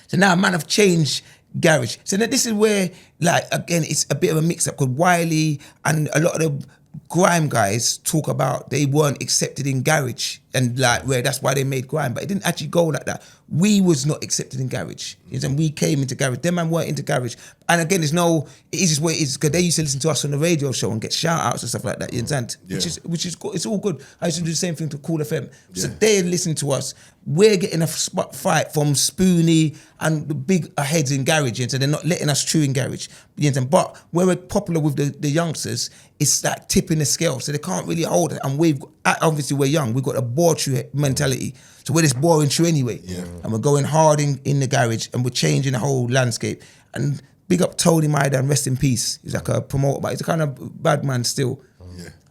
So now, man have changed garage. So now this is where, like, again, it's a bit of a mix-up because Wiley and a lot of the grime guys talk about they weren't accepted in garage and like where that's why they made grime, but it didn't actually go like that. We was not accepted in garage, and we came into garage. Them man weren't into garage, and again, it is just what it is because they used to listen to us on the radio show and get shout outs and stuff like that. You understand? Which is good. It's all good. I used to do the same thing to Cool FM. So they listen to us. We're getting a fight from Spoonie and the big heads in garage, and so they're not letting us true in garage. You understand? But where we're popular with the youngsters, it's like tipping the scale, so they can't really hold it. And we've obviously we're young. We've got a bore true mentality. So we're just boring true anyway. And we're going hard in the garage and we're changing the whole landscape. And big up Tony Maidan, rest in peace. He's like a promoter, but he's a kind of bad man still.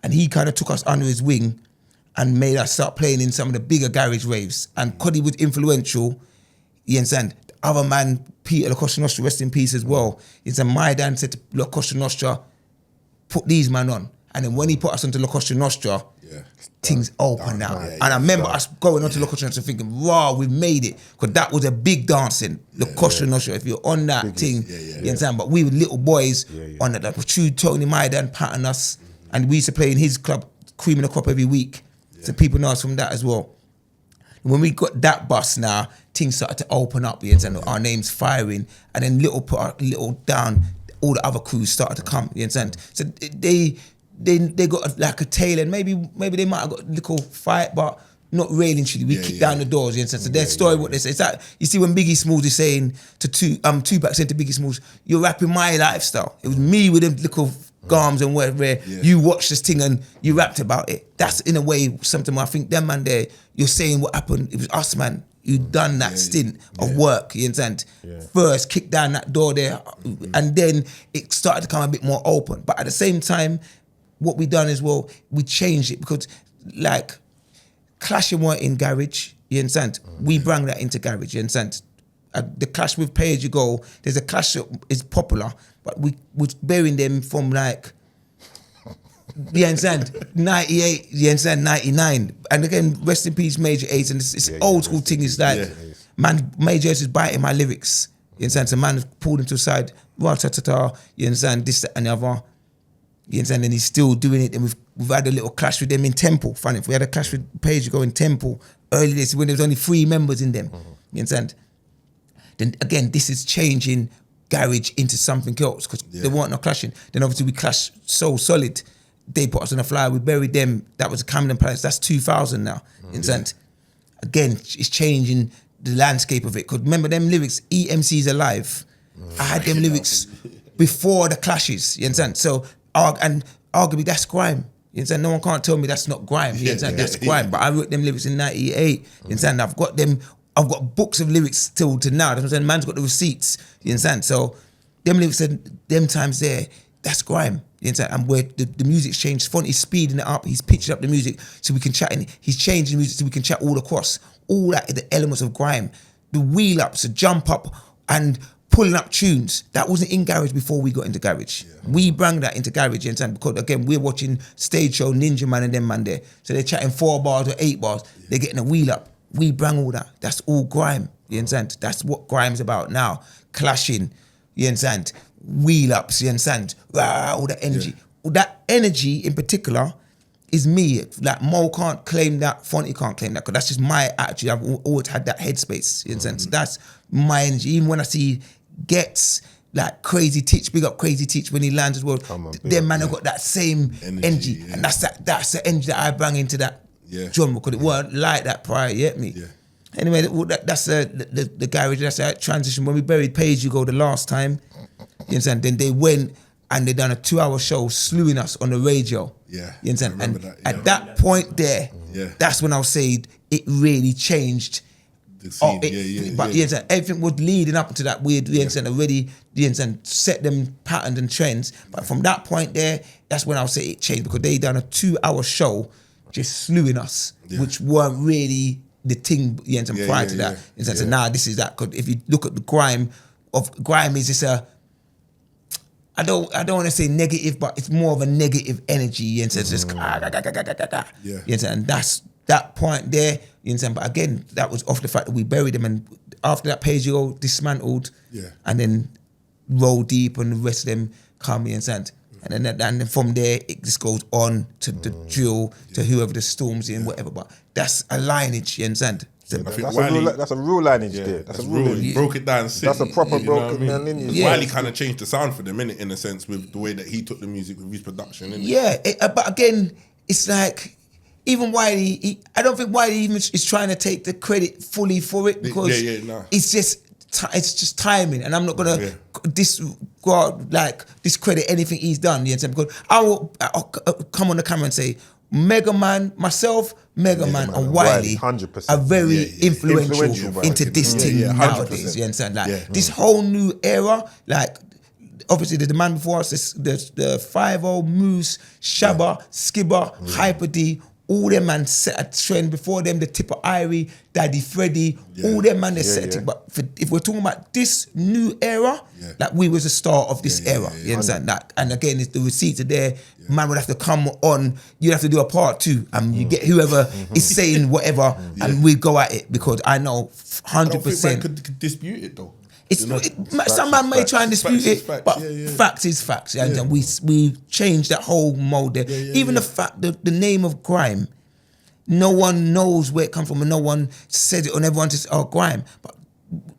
And he kind of took us under his wing and made us start playing in some of the bigger garage raves. And because he was influential, you understand, other man, Peter La Costa Nostra, rest in peace as well. It's a my dad said to La Costa Nostra, put these man on. And then when he put us onto La Costa Nostra, things open now. And I remember us going onto La Costa Nostra thinking, wow, we've made it. Because that was a big dancing, La Costa Nostra. If you're on that thing, you understand? But we were little boys on that. Like, true Tony Maidan patterned us. And we used to play in his club, Cream in the Crop, every week. So people know us from that as well. When we got that bus now, things started to open up, you understand? Our names firing, and then little down, all the other crews started to come, you understand? So they got like a tail, and maybe they might have got a little fight, but not really. We kicked down the doors, you understand? So their story, what they say, it's like, you see when Biggie Smalls is saying to Tupac saying to Biggie Smalls, you're rapping my lifestyle. It was me with them little garms and where you watched this thing and you rapped about it. That's in a way something I think them man there, you're saying what happened, it was us man, you done that stint of work, you understand? First kicked down that door there, and then it started to come a bit more open. But at the same time, what we done as well, we changed it because like clashing weren't in garage, you understand? We brought that into garage, you understand? The clash with Pay As You Go, there's a clash that is popular, but we was burying them from like, you understand, 98, you understand, 99. And again, rest in peace, Major Ace, and it's old school thing, it's like, man, Major Ace is biting my lyrics, you understand? So man pulled him to the side, ra-ta-ta-ta, you understand, this, that, and the other, you understand, and he's still doing it, and we've had a little clash with them in Temple, funny, we had a clash with Pay As You Go in Temple, early days, when there was only 3 members in them, you understand? Then again, this is changing garage into something else because there weren't no clashing. Then obviously we clashed so solid. They put us on a flyer, we buried them. That was Camden Palace. That's 2000 now. Again, it's changing the landscape of it. Because remember them lyrics, EMC's Alive. I had them lyrics before the clashes. You understand? So, and arguably that's grime. You understand? No one can't tell me that's not grime. You understand? That's grime. But I wrote them lyrics in 98. You understand? I've got books of lyrics still to now. That's what I'm saying. Man's got the receipts. You understand? So them lyrics said, them times there, that's grime. You understand? And where the music's changed, Fonty's speeding it up, he's pitching up the music so we can chat in. He's changing the music so we can chat all across. All that, the elements of grime. The wheel ups, the jump up and pulling up tunes. That wasn't in garage before we got into garage. We brought that into garage, you understand? Because again, we're watching stage show, Ninja Man and them man there. So they're chatting 4 bars or 8 bars. They're getting a wheel up. We bring all that. That's all grime, you understand? That's what grime's about now. Clashing, you understand? Wheel ups, you understand? All that energy. That energy in particular is me. Like Mo can't claim that, Fonty can't claim that, because that's just my attitude. I've always had that headspace, you understand? So that's my energy. Even when I see Gets, like Crazy Teach, big up Crazy Teach when he lands as well. Them man have got that same energy. And that's the energy that I bring into that genre, because it weren't like that prior, you get me? Anyway, that's the garage, that's that transition. When we buried Pay As You Go the last time, you understand, then they went and they done a 2-hour show slewing us on the radio. You understand? And at that point there, that's when I'll say it really changed. But you understand, everything was leading up to that weird, you understand, already, you understand, set them patterns and trends. But from that point there, that's when I'll say it changed, because they done a 2-hour show just slewing us, which weren't really the thing, you understand, prior to that. You understand? So now this is that, because if you look at the grime is just I don't want to say negative, but it's more of a negative energy, you understand? It's just you understand? And that's that point there, you understand? But again, that was off the fact that we buried them, and after that Pay As You Go dismantled, and then Roll Deep and the rest of them come, you understand? And then from there, it just goes on to the drill, to whoever the storms in, whatever. But that's a lineage, you understand? So that's a real lineage there. That's a real. He broke it down. That's a proper broken down lineage. Wiley kind of changed the sound for them, innit, in a sense, with the way that he took the music with his production, innit? Yeah, but again, it's like, even Wiley, I don't think Wiley even is trying to take the credit fully for it, because it's just timing, and I'm not gonna discredit anything he's done. You understand? Because I'll come on the camera and say, Mega Man, myself, Mega Man, and Wiley 100%. are very influential into this thing nowadays. You understand? Like this whole new era, like obviously the man before us, the 5-0, Moose, Shabba, Skibber, Hyper D, all them man set a trend. Before them, the Tipper Irie, Daddy Freddy, all them man they set it. But if we're talking about this new era, like we was the start of this era. You understand that? And again, if the receipts are there, man would have to come on. You'd have to do a part 2, and you get whoever is saying whatever, and we go at it, because I know 100%. I don't think man could dispute it though. Some man may try and dispute it, but facts is facts. And we changed that whole mold there. Even the fact that the name of grime, no one knows where it comes from, and no one said it, and everyone just grime. But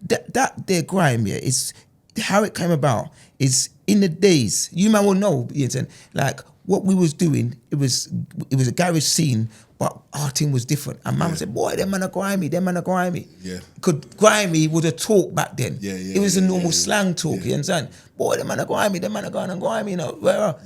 that there grime, is how it came about. Is in the days, you man will know, like what we was doing. It was a garage scene. But our team was different. And man said, boy, them man are grimy, Yeah. Because grimy was a talk back then. It was a normal slang talk, you understand? Boy, them man are grimy, you know.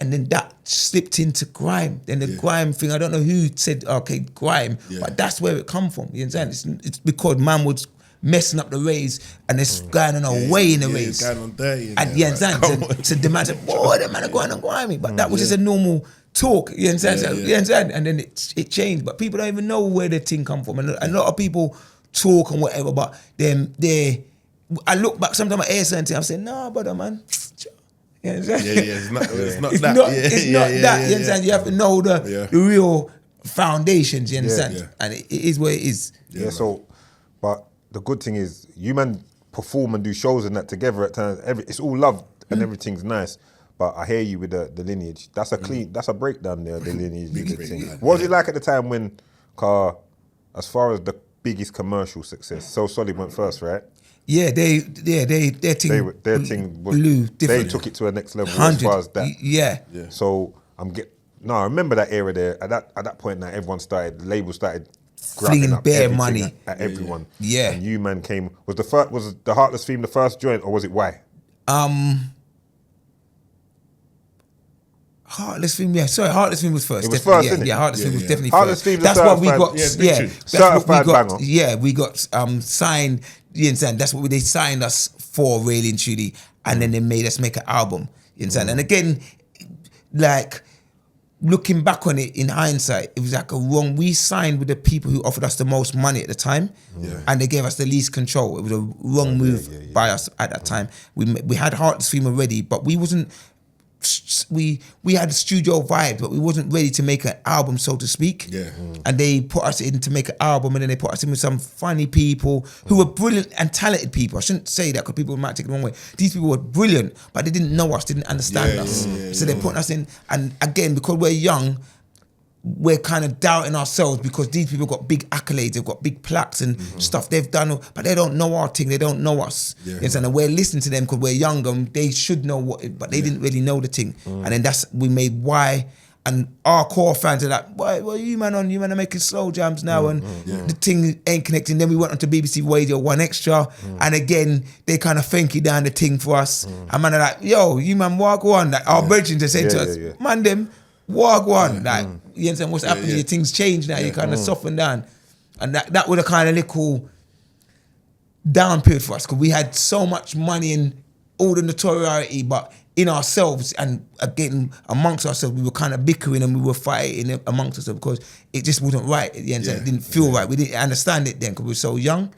And then that slipped into grime. Then the grime thing, I don't know who said, okay, grime, but that's where it come from, you understand? It's because man was messing up the raves, and it's going on a way in the raves. Going on dirty. And you understand? So the man said, boy, them man are going on grimy. But that was just a normal talk, you understand? You understand? And then it changed, but people don't even know where the thing come from. And a lot of people talk and whatever, but I look back sometimes at air and I say, nah, brother, man. You understand? It's not it's that. It's not that. You understand? You have to know the real foundations. You understand? And it is what it is. So, but the good thing is, you man perform and do shows and that together at times. It's all love and everything's nice. But I hear you with the lineage. That's a clean. That's a breakdown there. The lineage thing. What was it like at the time when, as far as the biggest commercial success, So Solid went first, right? Yeah, their thing blew different. They took it to a next level as far as that. Yeah. So I remember that era there. At that point, now everyone started. The label started flinging up bare money at everyone. Yeah. And you man came. Was the Heartless theme the first joint, or was it Why? Heartless Theme, Heartless Theme was first. It was first, innit? Heartless Theme was definitely Heartless first. Theme, That's what we got. Certified banger. Yeah, we got signed. You understand? That's what they signed us for, really and truly, and then they made us make an album. You understand? And again, like looking back on it in hindsight, it was like a wrong. We signed with the people who offered us the most money at the time, and they gave us the least control. It was a wrong move by us at that time. We had Heartless Theme already, but we wasn't. We had studio vibes, but we wasn't ready to make an album, so to speak. And they put us in to make an album, and then they put us in with some funny people who were brilliant and talented people. I shouldn't say that because people might take it the wrong way. These people were brilliant, but they didn't know us, didn't understand us. So they put us in, and again, because we're young, we're kind of doubting ourselves because these people got big accolades, they've got big plaques and stuff they've done, but they don't know our thing, they don't know us. And we're listening to them because we're younger, and they should know but they didn't really know the thing. And then we made Why, and our core fans are like, well, you man are making slow jams now, and the thing ain't connecting. Then we went on to BBC Radio 1 Extra, and again, they kind of funky down the thing for us. And man are like, yo, you man walk on. Like our brethren just said to us, man them, walk on. Like, you understand what's happening? Your things change now. You kind of soften down, and that was a kind of little down period for us because we had so much money and all the notoriety, but in ourselves and again amongst ourselves, we were kind of bickering and we were fighting amongst ourselves because it just wasn't right. At the end, it didn't feel right. We didn't understand it then because we were so young.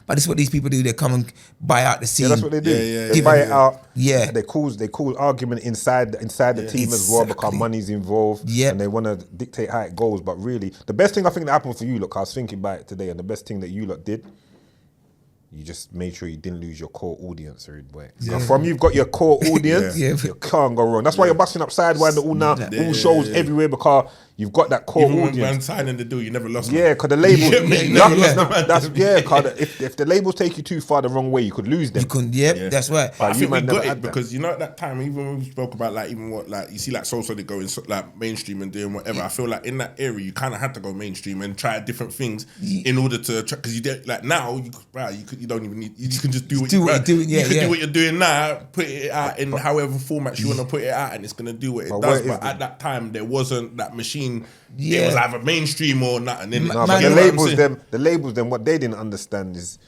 But this is what these people do. They come and buy out the scene. Yeah, that's what they do. They buy it out. Yeah, they cause argument inside the team as well because money's involved. And they want to dictate how it goes. But really, the best thing I think that happened for you, look, I was thinking about it today, and the best thing that you lot did, you just made sure you didn't lose your core audience, boy. From you've got your core audience, you can't go wrong. That's why you're busting up Sidewinder all now, all shows everywhere because you've got that core Even audience. Even when signing the deal, you never lost. Yeah, because the label, if the labels take you too far the wrong way, you could lose them. You couldn't. That's right. I think we got it because you know at that time, even when we spoke about like even what like you see like So Solid going like mainstream and doing whatever. I feel like in that era you kind of had to go mainstream and try different things in order to because you did like now you don't even need you can just do what you're doing. You can do what you're doing now, put it out in however formats you want to put it out, and it's gonna do what it does. But at that time there wasn't that machine. It was either mainstream or not. And then the labels, what they didn't understand is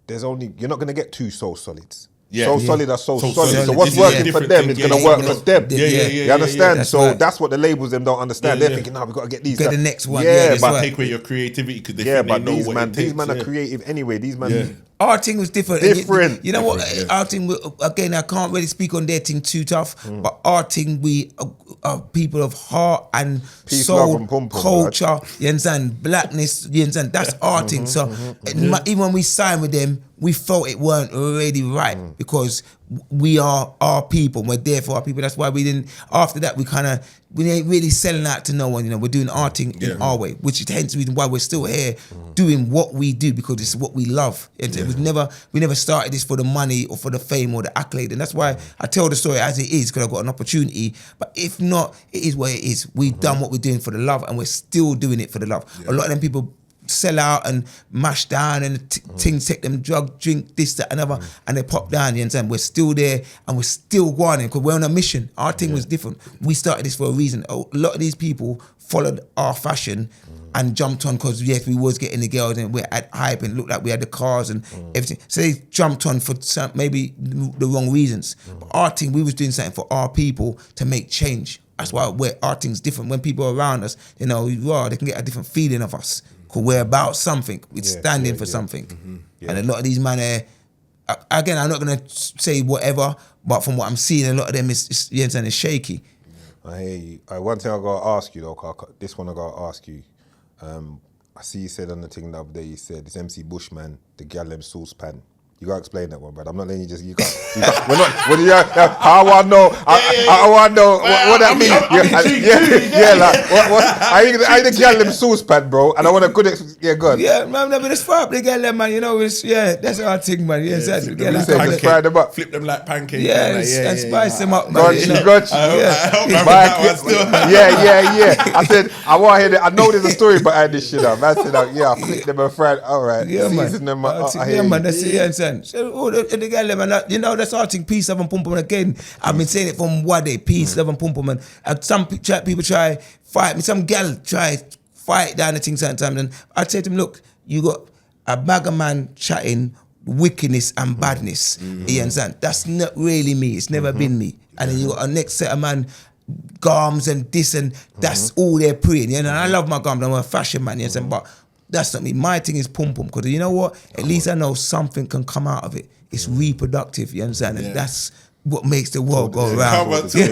you're not gonna get two So Solids. So solid are so solid. So solid. what's This is a working for different them thing, is yeah, going to yeah, work yeah. for them. Yeah. You understand? That's So right. that's what the labels them don't understand. Yeah, They're yeah. thinking, we got to get these. Get the next one. Yeah, that's but right. Take away your creativity because they yeah, think they but know these what man, it takes. these man are creative anyway. These man. Yeah. Our thing was different. And Different. You know what? Different, yeah. Our thing, again, I can't really speak on their thing too tough, Mm. but our thing, we are people of heart and Peace, soul, love and pum-pum, culture, you understand? Blackness, you understand? That's our Mm-hmm, thing. So even when we signed with them, we felt it weren't really right Mm. because we are our people. We're there for our people. That's why we didn't, after that, we ain't really selling out to no one. You know, we're doing our thing in our way, which is hence the reason why we're still here doing what we do because it's what we love. It was we never started this for the money or for the fame or the accolade, and that's why I tell the story as it is because I got an opportunity. But if not, it is what it is. We've done what we're doing for the love, and we're still doing it for the love. A lot of them people sell out and mash down and things take them drink this, that, another, and they pop down, you understand? We're still there and we're still going because we're on a mission. Our thing was different. We started this for a reason. A lot of these people followed our fashion and jumped on because yes, we was getting the girls and we're at hype and looked like we had the cars and everything. So they jumped on for some, maybe the wrong reasons. But our thing, we was doing something for our people to make change. That's why our thing's different. When people are around us, you know, they can get a different feeling of us. Because we're about something. We're standing for something. And a lot of these men again, I'm not going to say whatever, but from what I'm seeing, a lot of them is you understand, is shaky. I hear you. One thing I got to ask you though, this one I got to ask you. I see you said on the thing the other day, you said this MC Bushman, the gal them saucepan. You gotta explain that one, brother. I'm not letting you just. You can't. We're not. How I know? I want to know what that means. Like what? I ain't the gal them saucepan, bro. And I want a good. Good. Yeah, man. But it's fine. They get them, man. You know, that's our thing, man. Yeah, exactly. You say just fry them up. Flip them like pancakes. And spice them up, man. Got you. I said I want to hear that. I know there's a story behind this shit. Man said, I flip them and fry. All right. Yeah, season them. Yeah, man. That's it. Yeah, so, the guy, man, you know, that's our thing. Peace, love, and pum pum. Again, I've been saying it from one day. Peace, love, and pum pum. And some people try fight me. Some gal try fight down the thing sometimes. And I say to him, look, you got a bag of man chatting wickedness and badness. You understand? That's not really me. It's never been me. And then you got a next set of man, garms and this and that's all they're praying. You know? And I love my garms. I'm a fashion man. You understand? But that's not me. My thing is pum pum. Because you know what? At least I know something can come out of it. It's reproductive, you understand? And that's what makes the world go round. That's the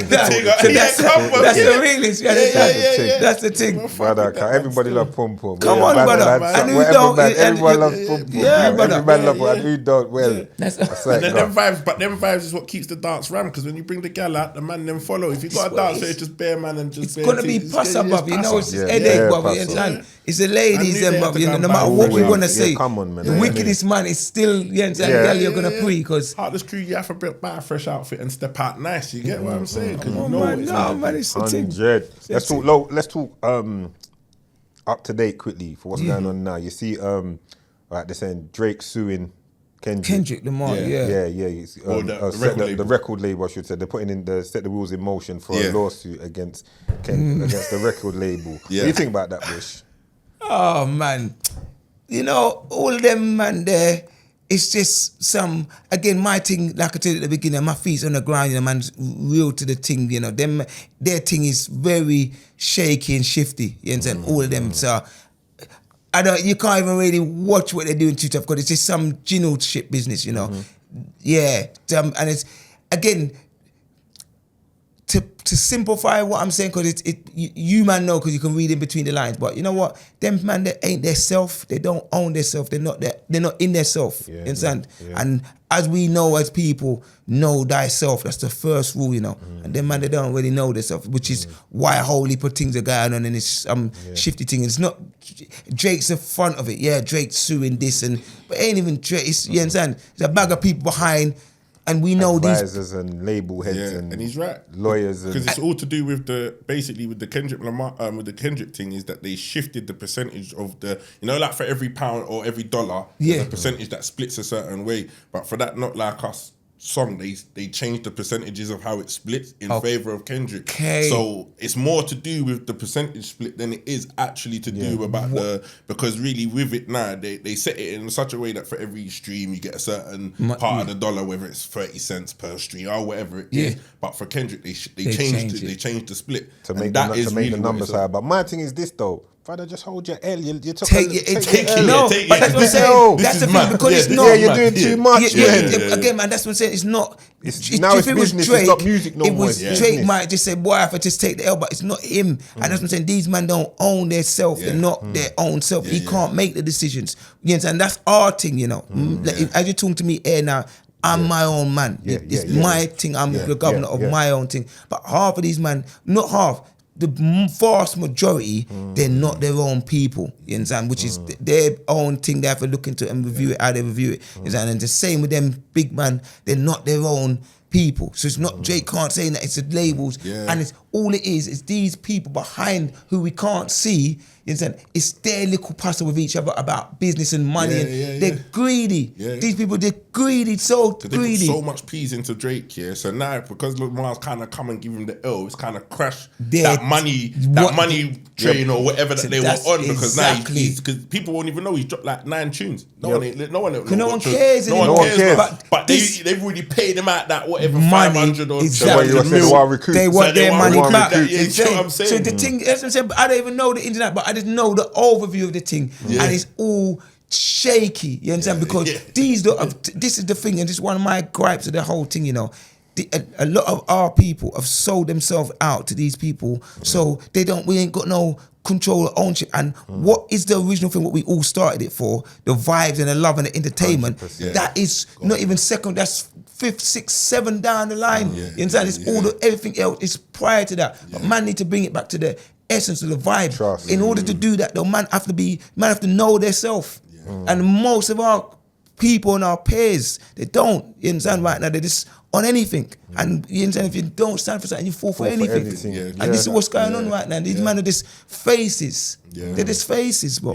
realest. That's the thing. Brother, everybody love pum pum. Come on, brother. And who don't? Everyone loves pum pum. Yeah, brother. Every man loves it, and who don't? Well, and then them vibes is what keeps the dance ram. Because when you bring the gal out, the man then follow. If you got a dance, it's just bare man and just. It's gonna be pass up, you know. It's headache, brother. You understand? It's the ladies, them, brother. No matter what we wanna say, the wickedest man is still, you understand? Gal, you're gonna pre because Heartless Crew, you have to buy a fresh outfit and step out nice. You get what I'm saying? Because you know man, it's the thing. 100. Let's talk up to date quickly for what's going on now. You see, right, they're saying Drake suing Kendrick Lamar, the record label, I should say. They're putting in set the rules in motion for a lawsuit against the record label. What do you think about that, Bush? Oh man, you know, all of them man there. It's just again, my thing, like I said at the beginning, my feet's on the ground, you know, man's real to the thing, you know. Their thing is very shaky and shifty, you understand? All of them, so you can't even really watch what they're doing too tough because it's just some general shit business, you know. Yeah, and it's, again, to simplify what I'm saying, because you man know because you can read in between the lines. But you know what? Them man, they ain't their self. They don't own their self. They're not in their self. You understand? Yeah. And as we know, as people, know thyself. That's the first rule, you know. And them man, they don't really know themselves, which is why a whole heap of things are going on and it's shifty thing. It's not Drake's the front of it. Yeah, Drake's suing this but it ain't even Drake. You understand? There's a bag of people behind. And we know advisors and label heads and he's right. Lawyers because it's all to do with the Kendrick Lamar with the Kendrick thing is that they shifted the percentage of like for every pound or every dollar, there's a percentage that splits a certain way. But for that, not like us song, they changed the percentages of how it splits in favor of Kendrick. Okay. So it's more to do with the percentage split than it is actually to do about because really with it now, they set it in such a way that for every stream you get a certain part of the dollar, whether it's 30 cents per stream or whatever it is. But for Kendrick, they changed it. They changed the split. To make the numbers higher. But my thing is this though. Father, just hold your L. You're Take your it. No, take but it. that's what I'm saying. This That's is the thing mad. because it's Yeah, not. Yeah, you're doing too much. Again, man, that's what I'm saying. It's not. Now it's if it was business, Drake, it's not music no it more, was it's Drake business. might just say, "Boy, if I just take the L," but it's not him. And that's what I'm saying. These men don't own their self. They're not their own self. He can't make the decisions. You understand? That's our thing, you know. Like, as you're talking to me here now, I'm my own man. It's my thing. I'm the governor of my own thing. But half of these men, not half, the vast majority, they're not their own people. You understand? Which is their own thing. They have to look into it and review it how they review it. You understand? And the same with them big man, they're not their own people. So it's not Drake can't say that, it's the labels. And it's all it is these people behind who we can't see. You understand? It's their little puzzle with each other about business and money, and they're greedy. These people, they're greedy, so greedy. They put so much peas into Drake, so now because Lamar's kind of come and give him the L, it's kind of crashed that money train or whatever that they were on, because now because people won't even know he's dropped like 9 tunes. No one cares anymore. But they've already paid him out that whatever money, 500 or exactly. They want their money back. You know what I'm saying? So the thing, that's what I'm saying. But I don't even know the internet, but I just know the overview of the thing, and it's all shaky. You understand? Because this is the thing, and this is one of my gripes of the whole thing. You know, a lot of our people have sold themselves out to these people, so we ain't got no control or ownership. And what is the original thing? What we all started it for? The vibes and the love and the entertainment. That is not even second. That's 5th, 6th, 7 down the line. You understand? It's all everything else is prior to that. But man need to bring it back to the essence of the vibe. Trust. In order to do that, though, man have to know their self. And most of our people and our peers, they don't. You understand? Right now, they're just on anything. And you understand? If you don't stand for something, you fall for anything. And this is what's going on right now. These men are just faces. They're just faces, bro.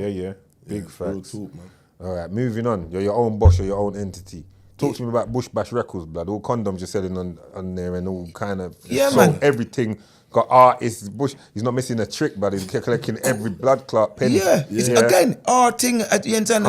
Big facts. Talk, man. All right, moving on. You're your own boss, you're your own entity. Talk to me about Bush Bash Records, blood. All condoms you're selling on there and all kind of man. Everything. Got artists, Bush. He's not missing a trick, but he's collecting every blood clot penny. It's again our thing. You understand?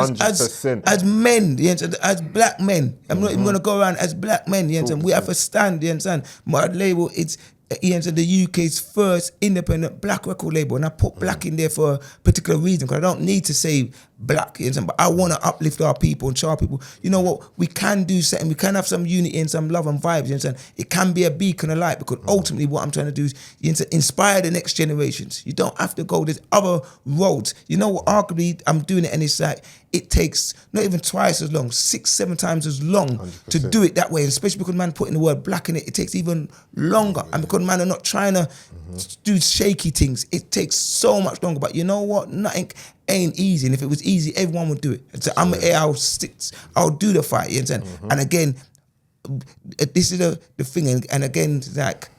As men, you understand? As black men, I'm not even gonna go around as black men. You understand? We have a stand. You understand? My label, it's the UK's first independent black record label, and I put black in there for a particular reason, because I don't need to say black, but I want to uplift our people and show our people, you know what, we can do something, we can have some unity and some love and vibes, you understand? It can be a beacon of light, because ultimately what I'm trying to do is to inspire the next generations. You don't have to go, there's other roads. You know what, arguably I'm doing it, and it's like, it takes not even twice as long, 6-7 times as long 100%. To do it that way, especially because man putting the word black in it, it takes even longer. And because man are not trying to do shaky things, it takes so much longer. But you know what, nothing ain't easy, and if it was easy, everyone would do it. So I'll do the fight, you understand? And again, this is the thing, and again, like,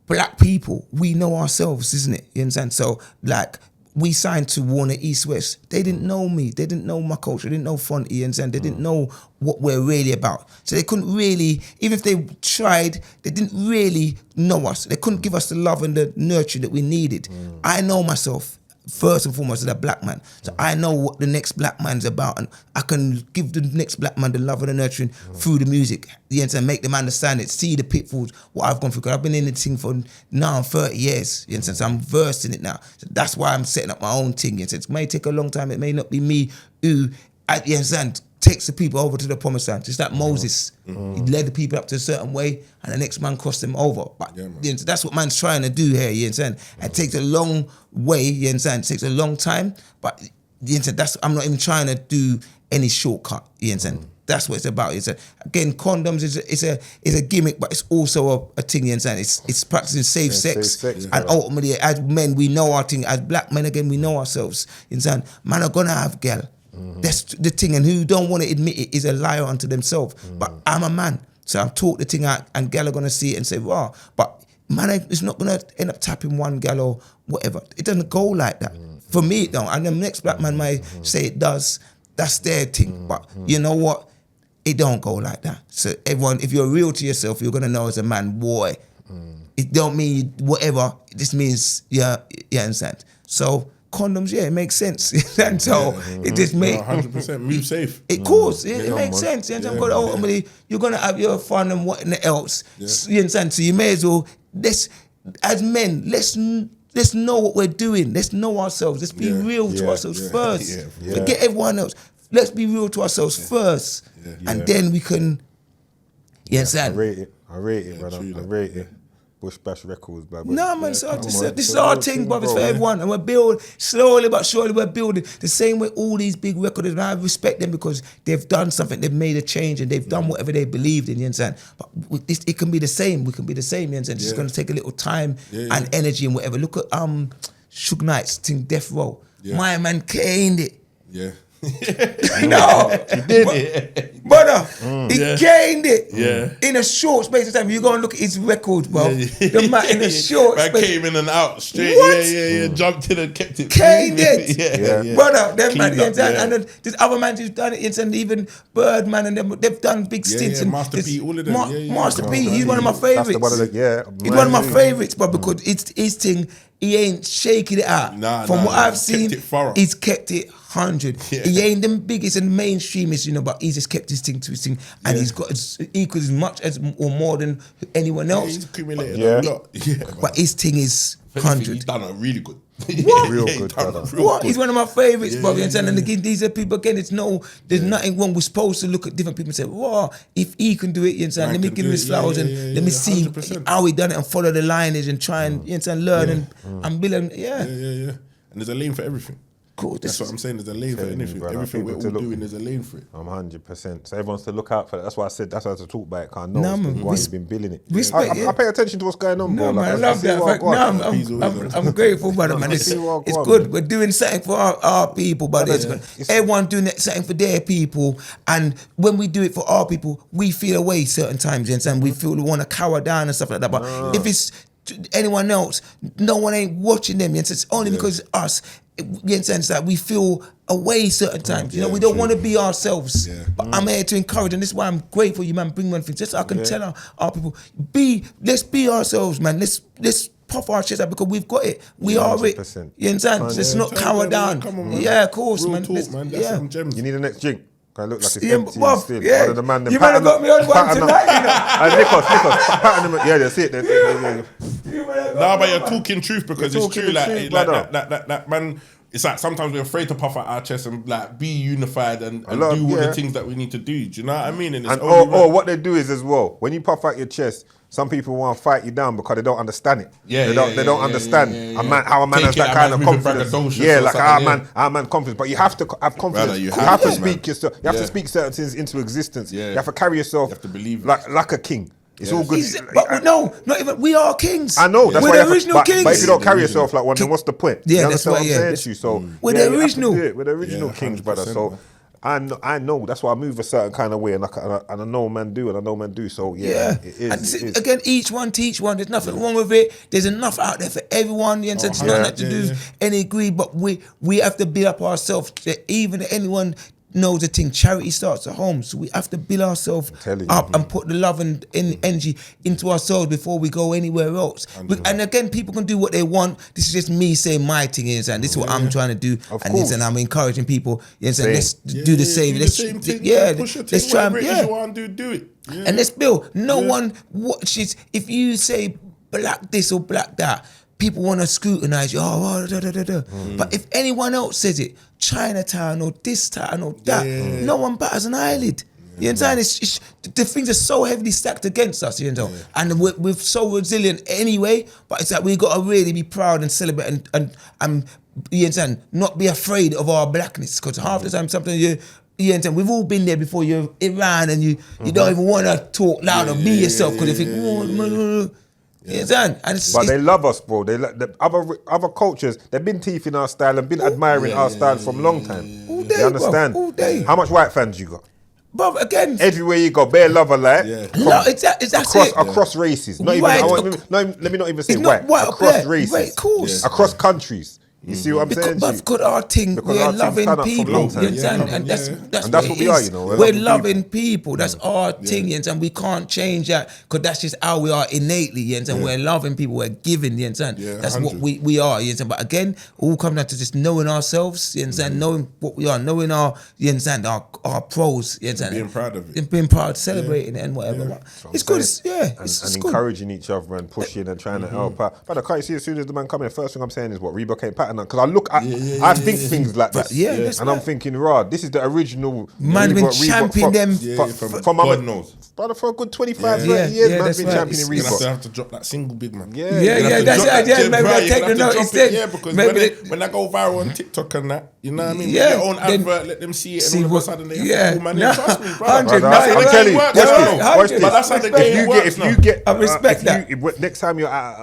black people, we know ourselves, isn't it? You understand? So like, we signed to Warner East West. They didn't know me. They didn't know my culture. They didn't know Fonty, and they didn't know what we're really about. So they couldn't really, even if they tried, they didn't really know us. They couldn't give us the love and the nurture that we needed. I know myself, first and foremost, as a black man. So I know what the next black man's about, and I can give the next black man the love and the nurturing through the music. And make them understand it, see the pitfalls, what I've gone through. Because I've been in this thing for now 30 years. You understand? So I'm versed in it now. So that's why I'm setting up my own thing. It may take a long time. It may not be me who, you understand, takes the people over to the promised land. Just like Moses. He led the people up to a certain way, and the next man crossed them over. But that's what man's trying to do here, you understand? It takes a long way, you understand? It takes a long time, but you understand? I'm not even trying to do any shortcut, you understand? That's what it's about. It's again, condoms is a gimmick, but it's also a thing, you understand? It's practicing safe sex. And ultimately, as men, we know our thing. As black men, again, we know ourselves, you understand? Man are gonna have girl. That's the thing, and who don't want to admit it is a liar unto themselves. But I'm a man, so I've talked the thing out, and gal are gonna see it and say, "Wow!" But man, it's not gonna end up tapping one gal or whatever. It doesn't go like that. For me, it don't. And the next black man might say it does. That's their thing. But you know what? it don't go like that. So everyone, if you're real to yourself, you're gonna know as a man, boy. It don't mean whatever. This means you understand. So condoms, it makes sense. And so it just makes 100% move safe. It course, it makes sense. You understand? Because ultimately you're gonna have your fun and whatnot else. You understand? So you may as well as men, let's know what we're doing. Let's know ourselves. Let's be real to ourselves first. Forget everyone else. Let's be real to ourselves first, and then we can. You understand? I rate it, brother. I rate it. Bush Bash Records, blah, blah. No, man, so this is our thing, brother, for everyone. And we're building, slowly but surely, we're building. The same way all these big records, and I respect them because they've done something, they've made a change, and they've done whatever they believed in, you understand? But with this, it can be the same. We can be the same, you understand? It's just going to take a little time and energy and whatever. Look at Suge Knight's thing, Death Row. My man caned it. Yeah. No, he did it, brother. He gained it in a short space of time. You go and look at his record, bro. The man in a short man space. came in and out straight. What? Yeah. Jumped in and kept it. Gained it, brother. Them man, Cleaned up, and then there's other man who's done it, and even Birdman and them. They've done big stints. And Master P, all of them. Master P, he's one of my favorites. He's one of my favorites, but because it's his thing. He ain't shaking it out. From what I've seen, he's kept it 100. He ain't the biggest and mainstreamest, but he's just kept his thing to his thing, and he's got equal as much as or more than anyone else. He's accumulated a lot. But his thing is 100. He's done a really good. What? Real good, brother. What? He's one of my favorites, brother. And again, these are people. Again, there's nothing wrong. We're supposed to look at different people and say, "Wow, if he can do it, you understand? Let me give him his flowers and let me see 100%. how he done it and follow the lineage and try and learn and build and Yeah. And there's a lane for everything. Cool. That's what I'm saying. There's a lane for anything. brother. Everything we're all People to doing, there's a lane for it. I'm 100%. So everyone's to look out for that. That's why I said that's why to talk about it. Cause I know Nah, man, why he's been billing it. respect, I pay attention to what's going on, bro. No, man, I Like, love see that. what I got. I'm grateful, brother, man. It's good. We're doing something for our people, but everyone doing something for their people. And when we do it for our people, we feel away certain times, you understand? We feel we want to cower down and stuff like that. But if it's anyone else, no one ain't watching them. It's only because it's us. You understand that we feel away certain times. We don't want to be ourselves. But I'm here to encourage, and this is why I'm grateful you, man. Bring one thing. Just so I can tell our people, let's be ourselves, man. Let's puff our chest out because we've got it. We are it. 100%. You understand? Let's not cower down. Come on, man. Yeah, of course, Real man. talk, man. That's some gems. You need the next drink. I look like it's Yeah, empty bruv, still. yeah. One of the man, You might have got me on one tonight, Nikos, pattern them. Yeah, that's it. Nah, but you're talking truth because it's talking true. the Like, truth, like brother. that man. It's like sometimes we're afraid to puff out our chest and like be unified and do lot, all yeah. the things that we need to do. Do you know what I mean? And it's And only or what they do is as well, when you puff out your chest, some people want to fight you down because they don't understand it. They don't understand how a man Take has it that a kind man of moving confidence. braggadocious Yeah, or like something, our man confidence. But you have to have confidence. Brother, you you have have to to, speak man. yourself. You have to speak certain things into existence. Yeah. You have to carry yourself. You have to believe. like a king. It's all good. But no, not even. We are kings. I know. That's we're why the original kings. But if you don't carry yourself like one, then what's the point? Yeah, You that's understand why, what I'm yeah, saying that's- to you? So We're yeah, the you have to original. do it. We're the original kings, brother. 100%, So I know. That's why I move a certain kind of way, and I know man do. So yeah, it is. And again, each one teach one. There's nothing wrong with it. There's enough out there for everyone. You understand? It's not nothing to do any greed, but we have to build up ourselves. Even anyone knows the thing. Charity starts at home, so we have to build ourselves up and put the love and energy into ourselves before we go anywhere else. And again, people can do what they want. This is just me saying my thing is, and this is what I'm trying to do. And I'm encouraging people. Let's do the same. Let's let's try and you want to do it. Yeah. And let's build. No one watches if you say black this or black that. People want to scrutinize you. But if anyone else says it, Chinatown or this town or that, no one batters an eyelid. You understand? It's the things are so heavily stacked against us, and we're so resilient anyway. But it's like we got to really be proud and celebrate and you understand, not be afraid of our blackness. Because half the time, sometimes you understand, we've all been there before. You're Iran and you don't even want to talk loud or be yourself because you think. You understand? But they love us, bro. They the other cultures. They've been teething our style and been admiring our style from a long time. All day, you understand? bro, all day. How much white fans you got? But again, Everywhere you go, bare lover like across races. Not even. White, let me not even say it's white. not white up Across there. races. Right, of course. Across countries. You see what I'm saying? But because our thing, Because we're our thing's loving stand up from people. long You time. understand? Yeah, And that's And that's what we are, you know, we're We're loving loving people. That's our thing, you understand? We can't change that because that's just how we are innately, you understand? We're loving people, we're giving, you understand? Yeah, That's 100. what we are, you understand? But again, all comes down to just knowing ourselves, you understand? Knowing what we are, knowing you understand, our pros, you understand? being proud of it. And being proud, celebrating it and whatever. But it's good, it's And good. encouraging each other and pushing and trying to help out. But I can't see as soon as the man come in, first thing I'm saying is what Reebok ain't pattern on. Because I look at, I think things like this. Yeah, that's and I'm right. thinking, rah, this is the original. Man, been championing them. from God knows. Brother, for a good 25, 30 Yeah, years, yeah, man's that's been right. championing It's- You're gonna Reebok. have to drop that single, big man. Yeah, Yeah, You're gonna have that's to drop right. that Yeah, tip, maybe right? I You're take gonna the have to note drop it, instead. yeah, because Maybe when I go viral on TikTok and that, you know what I mean? Yeah, Get your own then advert, let them see it, see and all of a what- sudden they yeah, have to call man nah, in. Trust me, brother. 100, Brother, nah, I'm you're telling you, right. watch You're this, right. watch this. But that's how the game works If now. you get, I respect that. Next time you're at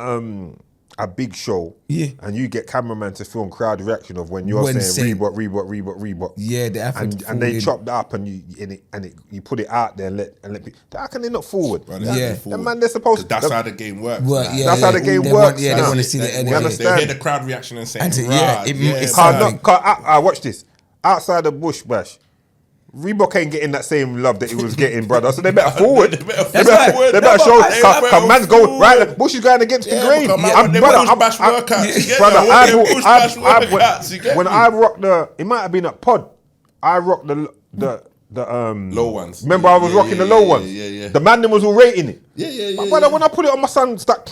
a big show, and you get cameraman to film crowd reaction of when you're saying Reebok, Yeah, they have to and fall they in. chop that up and you put it out there and let people. How can they not forward? Brother, Yeah. The man, they're supposed to. That's how the game works. Well, like, yeah, That's how the game they works Want, yeah, now. they want to see the You energy. understand? They hear the crowd reaction and say, And say, "Rah, yeah, yeah, it's man." something. Watch this. Outside the Bush Bash, Reebok ain't getting that same love that he was getting, brother. So they better forward. They That's better right. they No, better but show. I- Cause man's go right. Bush is going against the grain. because man, I'm- them brother, push I'm- bash I'm- workouts, you get brother, that? I Them brought- push I- bash I- workouts, you get when me? I rocked it might have been a pod. I rocked the Low ones. Remember, I was rocking the low ones. Yeah. The man them was all rating it. Yeah. But brother, when I put it on my son's stack,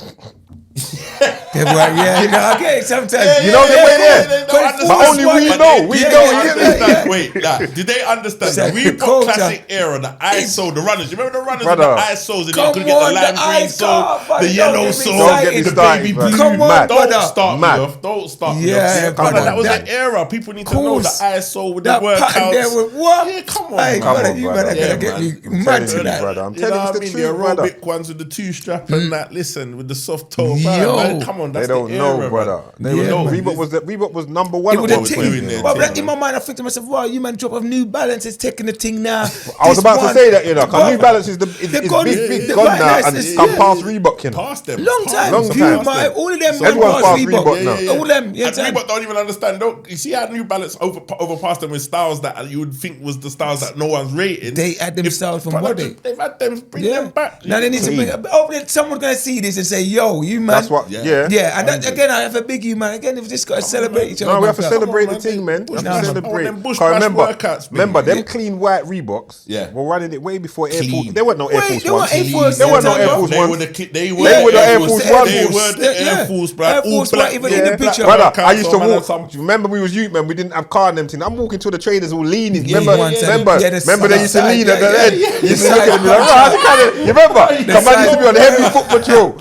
Yeah, right, yeah, you know, I get it sometimes. you know the way there. they don't understand. But only we But know. they- We yeah, know. they You get me? understand. Wait, did they understand the Exactly. Reebok Culture. classic era, the ISO, the runners? You remember the runners Brother. and the ISOs, and you Come could get the on, lime the green ice sole, car, but the don't yellow get me sole, Don't get me the started, baby bro. blue. Come on, Mad. brother. Don't start Mad. me off. Don't start me Yeah, off. brother, Brother, that was that- the era. People need to know Course. the ISO with the That pattern there workouts. with what? Yeah, come on, Hey, man. brother, on, you brother. better Yeah, get man. me I'm mad telling to you, that. brother. I'm You know telling you, what it's I the mean? truth, The brother. aerobic ones with the two strap and that. Listen, with the soft toe. Yo. Man, come on, They that's don't the know, era, brother. man. They Yeah, was, man. Reebok was number one. It was at a one thing. point. doing their But thing, like, in my mind, I think to myself, wow, you man drop of New Balance is taking the thing now. I was This about to one- say that, you know, because But New Balance is they're big gone- gone they're now right and nice, come yeah. past Reebok, you know. Past them. Long time. Long time. All of them Everyone's went past past Reebok. Reebok now. All them, you And understand? Reebok don't even understand. You see how New Balance overpassed them with styles that you would think was the styles that no one's rating. They had them styles from what they- They've had them bring them back. Now they need to bring. Hopefully, someone's gonna see this and say, "Yo, you man." That's what, yeah. Yeah, and that, again, I have a big you man. Again, we've just got to celebrate each other. No, we have to man. celebrate Come the on, thing, man. We have Nah, to man. celebrate. Them Bush 'Cause Bash remember, workouts, man. remember them Yeah. clean white Reeboks Yeah. were running it way before Air Clean. Force. There weren't no Air Wait, Force there weren't ones. Air Force. There weren't no Air Air Force Force They ones. were the Air They were the Air Force They ones. were the Yeah. Air Force, bruh. Air All Force black. weren't even in the picture. Brother, workouts, I used to so man, walk. and some- Remember, we was youth, man. We didn't have car and them thing. I'm walking to the trainers all leaning. Yeah, Remember, yeah, yeah, remember, yeah, the remember they used to side, lean yeah, at the yeah, end. yeah. You used to The look at side, me like, right, you remember? Come on, used to be on heavy foot patrol.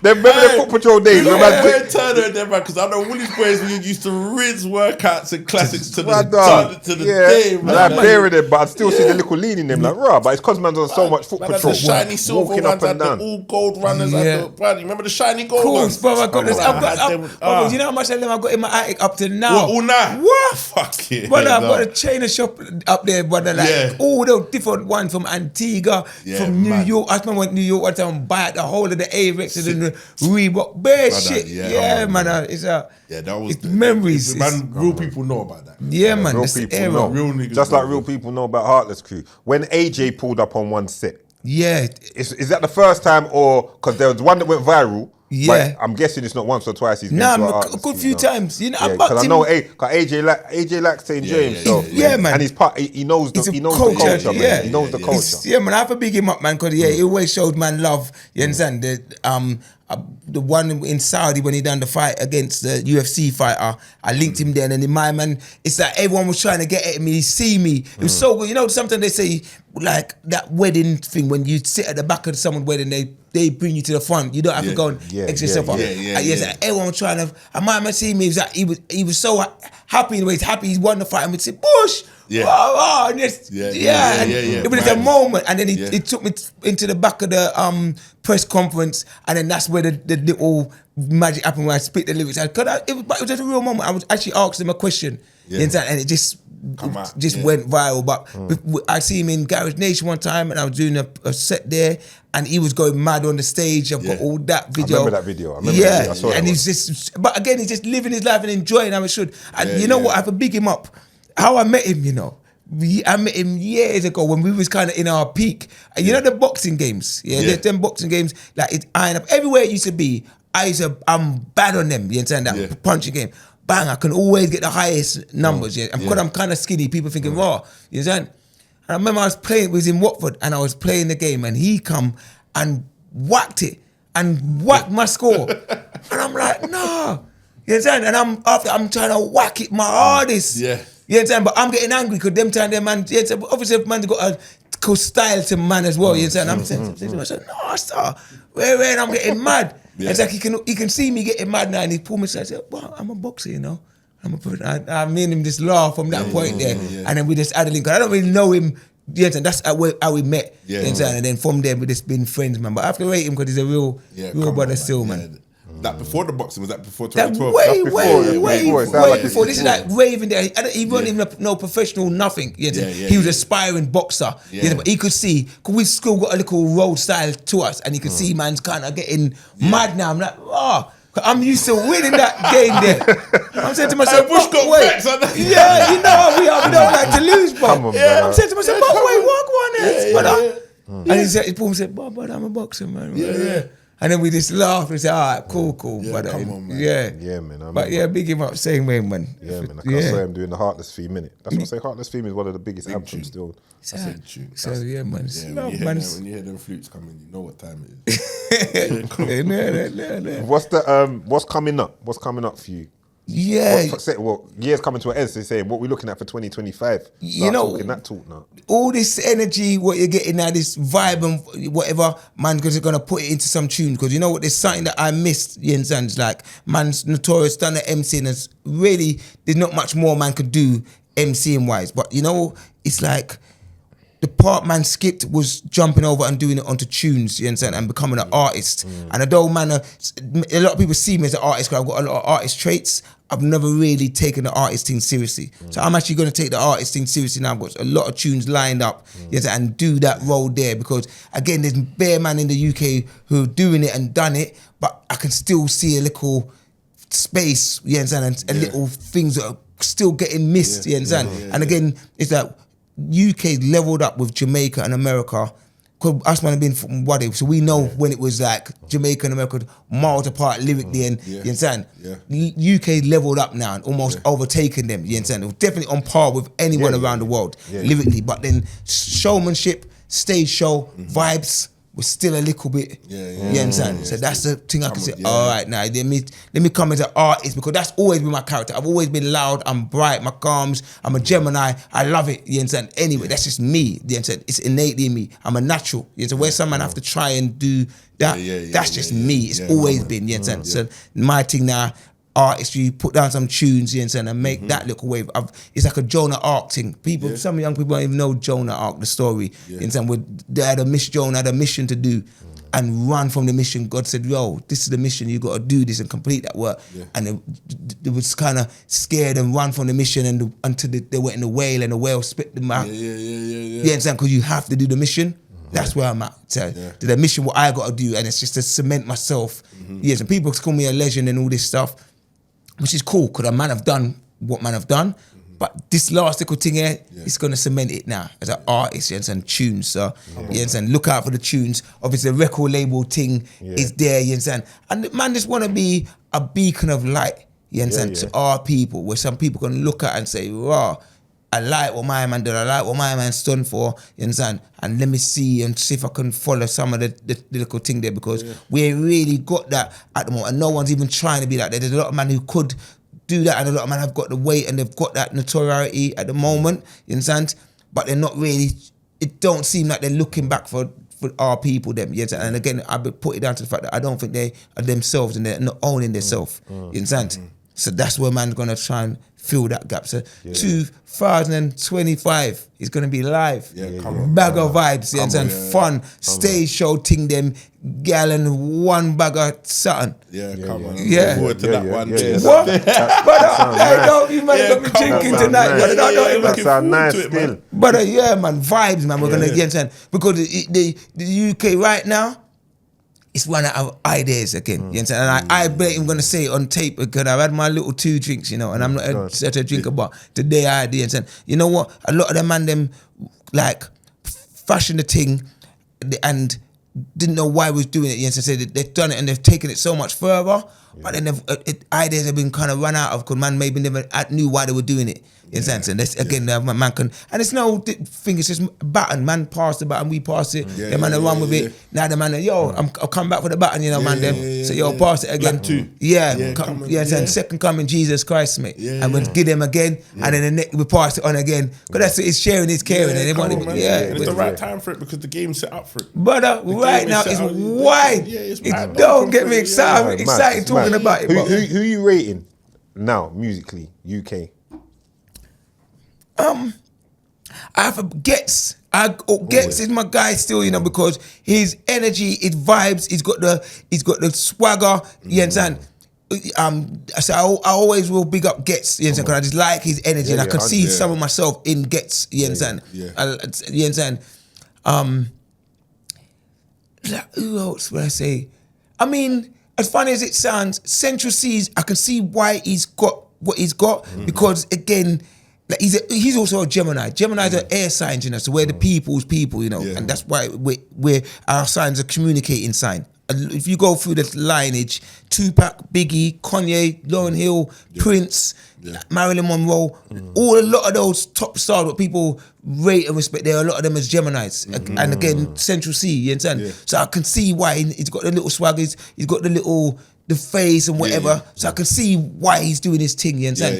Remember the foot patrol days? Yeah, Remember? we're Turner and them, because I know Woolies boys we used to rinse workouts and classics to the Yeah, day, and man. I buried it, but I still see the little lean in them. Like, right, but it's because man's on so much foot Man, had patrol. the shiny silver walking ones, up and had the down. all gold runners. Yeah. Had the, brother, you remember the shiny gold Cool, ones? bro. I got this. Come I've on, got. had them- Oh, you know how much of them I've got in my attic up to now. What, all night? What? Fuck it. Brother, I've no. got a chain of shop up there, brother. Like Yeah. all the different ones from Antigua, Yeah, from New man. York. I remember went to New York one time and buy the whole of the Avexes and the Reebok. Bare Brother, shit. yeah, Yeah, come on, man. man. It's a. Yeah, that was It's memories. Man, real people know about that. Yeah, man. Real That's the people era. know. Real niggas Just know. like real people know about Heartless Crew. When AJ pulled up on one set, Yeah. is that the first time or because there was one that went viral? Yeah. But I'm guessing it's not once or twice. He's been Nah, to a man, Heartless a good Crew, few no. times. You know, I Yeah, bucked because I him. know AJ likes St. James, yeah, so yeah, man. and he's part. He knows the It's a he knows culture, the culture, yeah. man. He knows the culture. Yeah, man, I have to big him up, man, because he always showed man love. You understand? The one in Saudi when he done the fight against the UFC fighter, I linked him there, and then in my man, it's like everyone was trying to get at me. He see me. It was so good. You know, sometimes they say like that wedding thing when you sit at the back of someone's wedding, they bring you to the front. You don't have to go and extra yourself up. Yes, like, everyone was trying to. And my man see me. He was so happy. He's happy. He won the fight, and we said, "Bush." Yeah. And just, Yeah. It was a Man. moment, and then he took me into the back of the press conference, and then that's where the little magic happened when I spit the lyrics. It was just a real moment. I was actually asking him a question, you understand? And it just Come out, just yeah. went viral. But I see him in Garage Nation one time, and I was doing a set there, and he was going mad on the stage. I've got all that video. remember that video. I remember that video. I saw and that he's just, but again, he's just living his life and enjoying how he should. And you know what? I have to big him up. How I met him, you know. I met him years ago when we was kind of in our peak. And you know the boxing games? Them boxing games, like it's iron up. Everywhere it used to be, I'm bad on them. You understand that? Punching game. Bang, I can always get the highest numbers. And because I'm kind of skinny, people thinking raw. You understand? And I remember I was playing, it was in Watford, and I was playing the game, and he come and whacked it and whacked my score. And I'm like, nah. You understand? And I'm trying to whack it my hardest. Yeah. You understand? But I'm getting angry because them time, them man, obviously man's got a cool style to man as well. You understand? I'm saying to myself, no, sir. Where? And I'm getting mad. It's like he can see me getting mad now, and he pulled me aside and said, well, I'm a boxer, you know. I made him just laugh from that point there. And then we just added in, because I don't really know him. You understand? That's how we met. You understand? And then from there, we just been friends, man. But I have to rate him because he's a real brother still, man. That before the boxing, was that before That 2012? way before. This is like raving there. He wasn't even no professional, nothing. He was aspiring boxer. But he could see, because we still got a little road style to us, and he could see man's kind of getting mad now. I'm like, I'm used to winning that game there. I'm saying to myself, Bush got vexed. Yeah, you know how we are. We don't like to lose, but Come on, man. I'm saying to myself, but wait, walk on it. And he said, but I'm a boxer, man. And then we just laughed and said, all right, cool. Yeah, come on, man. Yeah, man. But big him up, same way, man. Yeah, man. I can't say I'm doing the Heartless theme, innit? That's what I say. Heartless theme is one of the biggest anthems still. That's a tune. So yeah, man. Yeah, when you hear them flutes coming, you know what time it is. What's coming up? What's coming up for you? Yeah. Year's coming to an end, so they're saying what we're looking at for 2025. You know, talking that talk now. All this energy, what you're getting now, this vibe and whatever, man, because you're going to put it into some tune. Because you know what, there's something that I missed, you understand? Like, man's notorious, done the MCing, and really, there's not much more man could do MCing wise. But you know, it's like, the part man skipped was jumping over and doing it onto tunes, you understand, and becoming an artist. And although man, a lot of people see me as an artist because I've got a lot of artist traits, I've never really taken the artist thing seriously. So I'm actually going to take the artist thing seriously now. I've got a lot of tunes lined up, you understand, and do that role there, because again, there's bare man in the UK who are doing it and done it, but I can still see a little space, you understand, and little things that are still getting missed, you understand. And again, it's like, UK leveled up with Jamaica and America. Cause us man have been from Waddy, so we know when it was like Jamaica and America miles apart lyrically, and you understand. UK leveled up now and almost overtaken them. You understand? It was definitely on par with anyone around the world lyrically, but then showmanship, stage show, vibes was still a little bit. You understand? So that's the thing I can say. All right, now let me come as an artist, because that's always been my character. I've always been loud. I'm bright. My calms. I'm a Gemini. I love it. You understand? Anyway, that's just me. You understand? It's innately in me. I'm a natural. You understand? Where some man have to try and do that, that's just me. It's always been. You understand? So my thing now, artistry, put down some tunes, you understand, and make that little wave. It's like a Jonah Ark thing. People, some young people don't even know Jonah Ark, the story. You understand? Jonah had a mission to do and run from the mission. God said, yo, this is the mission, you got to do this and complete that work. And they was kind of scared and run from the mission until they went in the whale and the whale spit them out. You understand? Because you have to do the mission. That's where I'm at. So the mission, what I got to do, and it's just to cement myself. Yes, and people call me a legend and all this stuff, which is cool, because man have done what man have done. But this last little thing here, it's going to cement it now as an artist, you understand, tunes. So, you understand, look out for the tunes. Obviously, the record label thing is there, you understand. And man just want to be a beacon of light, you understand, to our people, where some people can look at and say, wow, I like what my man did, I like what my man stood for, you understand? And let me see if I can follow some of the little thing there, because we ain't really got that at the moment, and no one's even trying to be like that. There's a lot of men who could do that, and a lot of men have got the weight and they've got that notoriety at the moment, you understand? But they're not really, it don't seem like they're looking back for our people, them, you understand? And again, I put it down to the fact that I don't think they are themselves and they're not owning themselves, you understand? So that's where man's gonna try and fill that gap. So 2025 is gonna be live. Come on. Bag of vibes, you understand? Fun, stage show thing them, gal and one bag of something. Come on. Yeah. Look forward to that one. yeah. What? But you man got me come drinking on, tonight. man. But I don't know, Yeah, man. That sound nice to it, still. man. But yeah, man, vibes, man. We're gonna get into because the UK right now, it's running out of ideas again. You understand? And I bet I'm gonna say it on tape because I've had my little 2 drinks, you know, and I'm not such a drinker, but today I had. You understand? You know what? A lot of them man them like fashion the thing and didn't know why we was doing it. You understand? So they've done it and they've taken it so much further, but then ideas have been kind of run out of because man maybe never knew why they were doing it. You understand? And that's again, man can, and it's no thing. It's just baton. Man passed the baton, we passed it. The man run with it. Now the man, I'll come back for the baton. You know, man. So pass it again. Black too. Second coming, Jesus Christ, mate. And we'll give them again, and then the next we pass it on again. Because that's it. It's sharing, it's caring, and everyone. And it's the right time for it because the game's set up for it. Brother, right now it's wide. Don't get me excited. I'm excited talking about it. Who you rating now musically UK? I have Gets. Gets is my guy still, you know, because his energy, his vibes, he's got the swagger. You understand? So I always will big up Gets. You understand? Because I just like his energy, and I can see some of myself in Gets. You understand? You understand? Who else would I say? I mean, as funny as it sounds, Central Seas, I can see why he's got what he's got because again. Like he's also a Gemini. Gemini's are air signs, you know, so we're the people's people, you know, and that's why we're our signs are communicating sign. If you go through the lineage, Tupac, Biggie, Kanye, Lauryn Hill, Prince, Marilyn Monroe, a lot of those top stars that people rate and respect, there are a lot of them as Geminis. And again, Central C, you understand? So I can see why he's got the little swaggers, he's got the face and whatever, so I can see why he's doing his thing. You understand?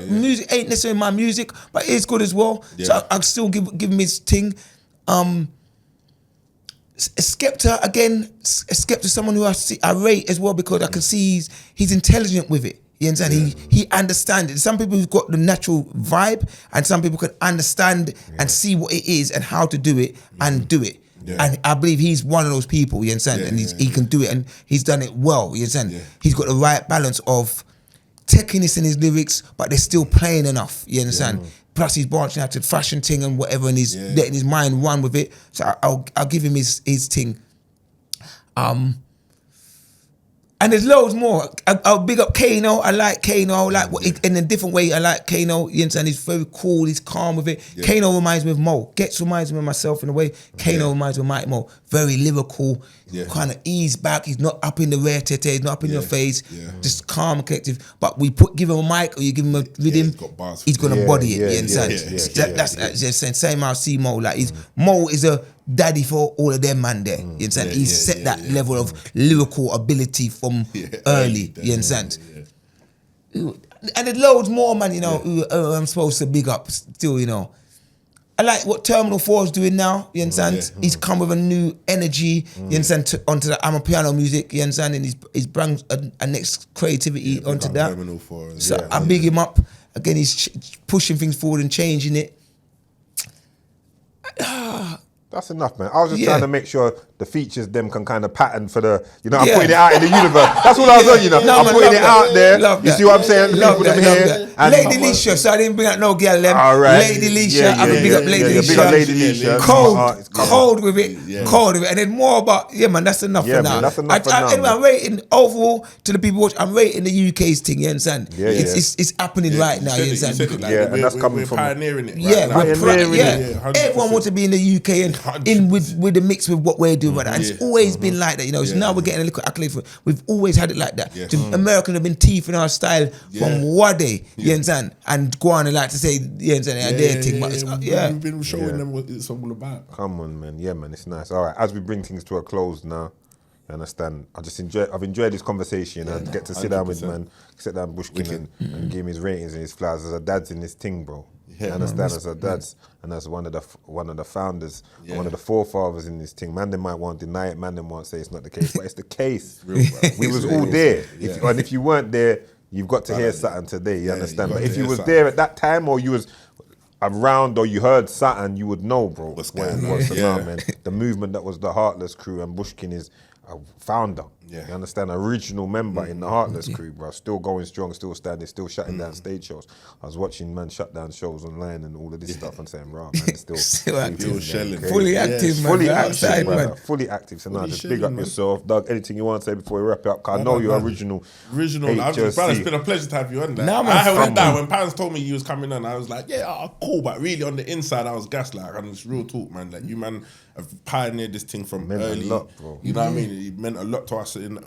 Music ain't necessarily my music, but it's good as well. So I'll still give him his thing. Skepta again. Skepta's someone who I rate as well because I can see he's intelligent with it. You understand? He understands it. Some people who've got the natural vibe, and some people can understand and see what it is and how to do it and do it. And I believe he's one of those people, you understand? And he can do it and he's done it well, you understand? He's got the right balance of techiness in his lyrics, but they're still playing enough, you understand? Plus he's branching out to fashion thing and whatever and he's letting his mind run with it. So I'll give him his thing. And there's loads more. I'll big up Kano. I like Kano. In a different way, I like Kano. You understand? He's very cool. He's calm with it. Kano reminds me of Mo. Gets reminds me of myself in a way. Kano reminds me of Mike Mo. Very lyrical. Kind of ease back. He's not up in the rare tete. He's not up in your face. Just calm and collective. But give him a mic or you give him a rhythm. He's gonna body it. You understand? That's just saying. Same how I see Mo. Like Mo is a daddy for all of them man there. You understand? He's set that level of lyrical ability from early. You understand? And there's loads more, man, you know, who I'm supposed to big up still, you know. I like what Terminal 4 is doing now, you understand? He's come with a new energy, you understand, onto the Amapiano music, you understand? And he's brought a next creativity onto that. Terminal 4. So I big him up. Again, he's pushing things forward and changing it. That's enough, man. I was just trying to make sure the features them can kind of pattern for the, you know, I'm putting it out in the universe. That's all I was on, you know. I'm putting it out there. You see what I'm saying? Love that. Lady Leisha, so I didn't bring out no girl them. All right. Lady Leisha, I can big up Lady Leisha. Big up Lady Leisha. Cold with it. Cold with it. And then more about, man, that's enough for now. That's enough for now. Anyway, I'm rating overall to the people watch, I'm rating the UK's thing, you understand? It's happening right now, you understand? And that's coming from... We're pioneering it. Everyone wants to be in the UK and in with the mix with what we're doing right now. And it's always been like that, you know. So now we're getting a little accolade for it. We've always had it like that. Americans have been teething our style from Wade, you understand? And go on and like to say, you understand, their thing. But we've been showing them what it's all about. Come on, man. Yeah, man, it's nice. All right, as we bring things to a close now, you understand? I've enjoyed this conversation and get to sit down with Bushkin and give him his ratings and his flowers. As a dad's in this thing, bro. You understand? As a dad's and as one of the founders, one of the forefathers in this thing. Man, they might want to deny it. Man, they might say it's not the case, but it's the case. We was all there. If you weren't there, You've got to hear something today, you understand? you But got if to you hear was something. there at that time or you was around or you heard something, you would know, bro. What's what going it on. was. So Yeah. nah, man, the movement that was the Heartless Crew, and Bushkin is a founder. Yeah. You understand? Original member in the Heartless Crew, bro. Still going strong, still standing, still shutting down stage shows. I was watching man shut down shows online and all of this stuff and saying, "Rah, man, still Still active. doing that, Shelling. crazy." Fully Yeah, active, man. Fully We're active, outside, brother. man. Fully active. So now Fully just big chilling, up man. yourself, Doug. Anything you want to say before we wrap it up? 'Cause I know you're original. Original. I'm just, brother, it's been a pleasure to have you on. Like, Nah, man, I held fun, it down man. when Pans told me you was coming on. I was like, yeah, cool. But really, on the inside, I was gassed. Like, and it's real talk, man. Like, you man have pioneered this thing from Meant a early. lot, bro. You know what I mean? It meant a lot to us in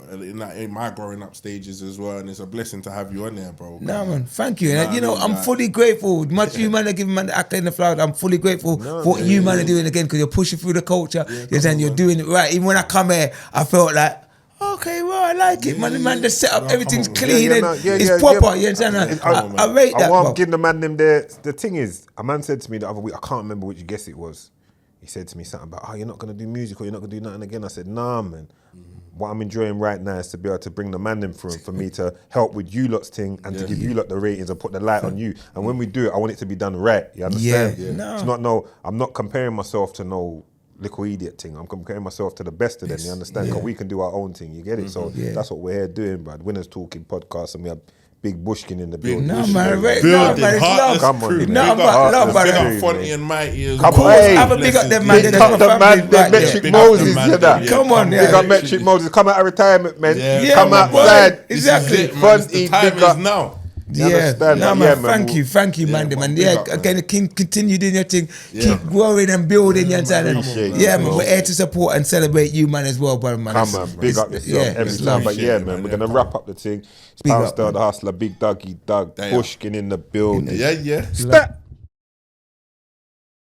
my growing up stages as well. And it's a blessing to have you on there, bro. No, man, thank you. Nah, And, you know, I mean, I'm like- fully grateful. Much you man are giving man the accolade in the flower. I'm fully grateful for what you man are doing again because you're pushing through the culture. You're doing it right. Even when I come here, I felt like, okay, well, I like it, man. The man, the setup, everything's clean and it's proper. You understand? I rate that, I bro. giving the man them there. The thing is, a man said to me the other week, I can't remember which guess it was. He said to me something about, oh, you're not going to do music or you're not going to do nothing again. I said, nah, man. What I'm enjoying right now is to be able to bring the man them through and for me to help with you lot's thing and to give you lot the ratings and put the light on you. And when we do it, I want it to be done right. You understand? Yeah. No. It's not I'm not comparing myself to no little idiot thing. I'm comparing myself to the best of them. You understand? Because we can do our own thing. You get it? So that's what we're here doing, Brad. Winners Talking podcast, and we have Big Bushkin in the building. No, man, Building, no, man, it's Heartless love. Come on, Crew. man. No, Big man, up- love, big man. up Fonty and Mighty as Come well. on, hey. Have a big up them, man. Big That's up my the family man, right the there. Metric Big up the Moses, man, you know. yeah. Come on, Big yeah. up Metric Moses. Come out of retirement, man. Yeah, Come man, boy. outside. Exactly. This is it, man. Fonty, The time big up. is now. You Yeah, understand? no, Like, man, yeah, man, thank you, man, man, man. big Yeah, up, man. again, continue doing your thing, Yeah. keep growing and building, you understand? Appreciate it, Yeah, bro. man, we're here to support and celebrate you, man, as well, brother, man. Come It's- on, big up it's- yourself yeah, every it's time. love. But yeah, Appreciate it, man, man. we're Yeah, gonna come wrap up the thing. It's Big up, Poundstar man. the Hustler, Big Doug, Damn. Bushkin in the building. Yeah. Stat.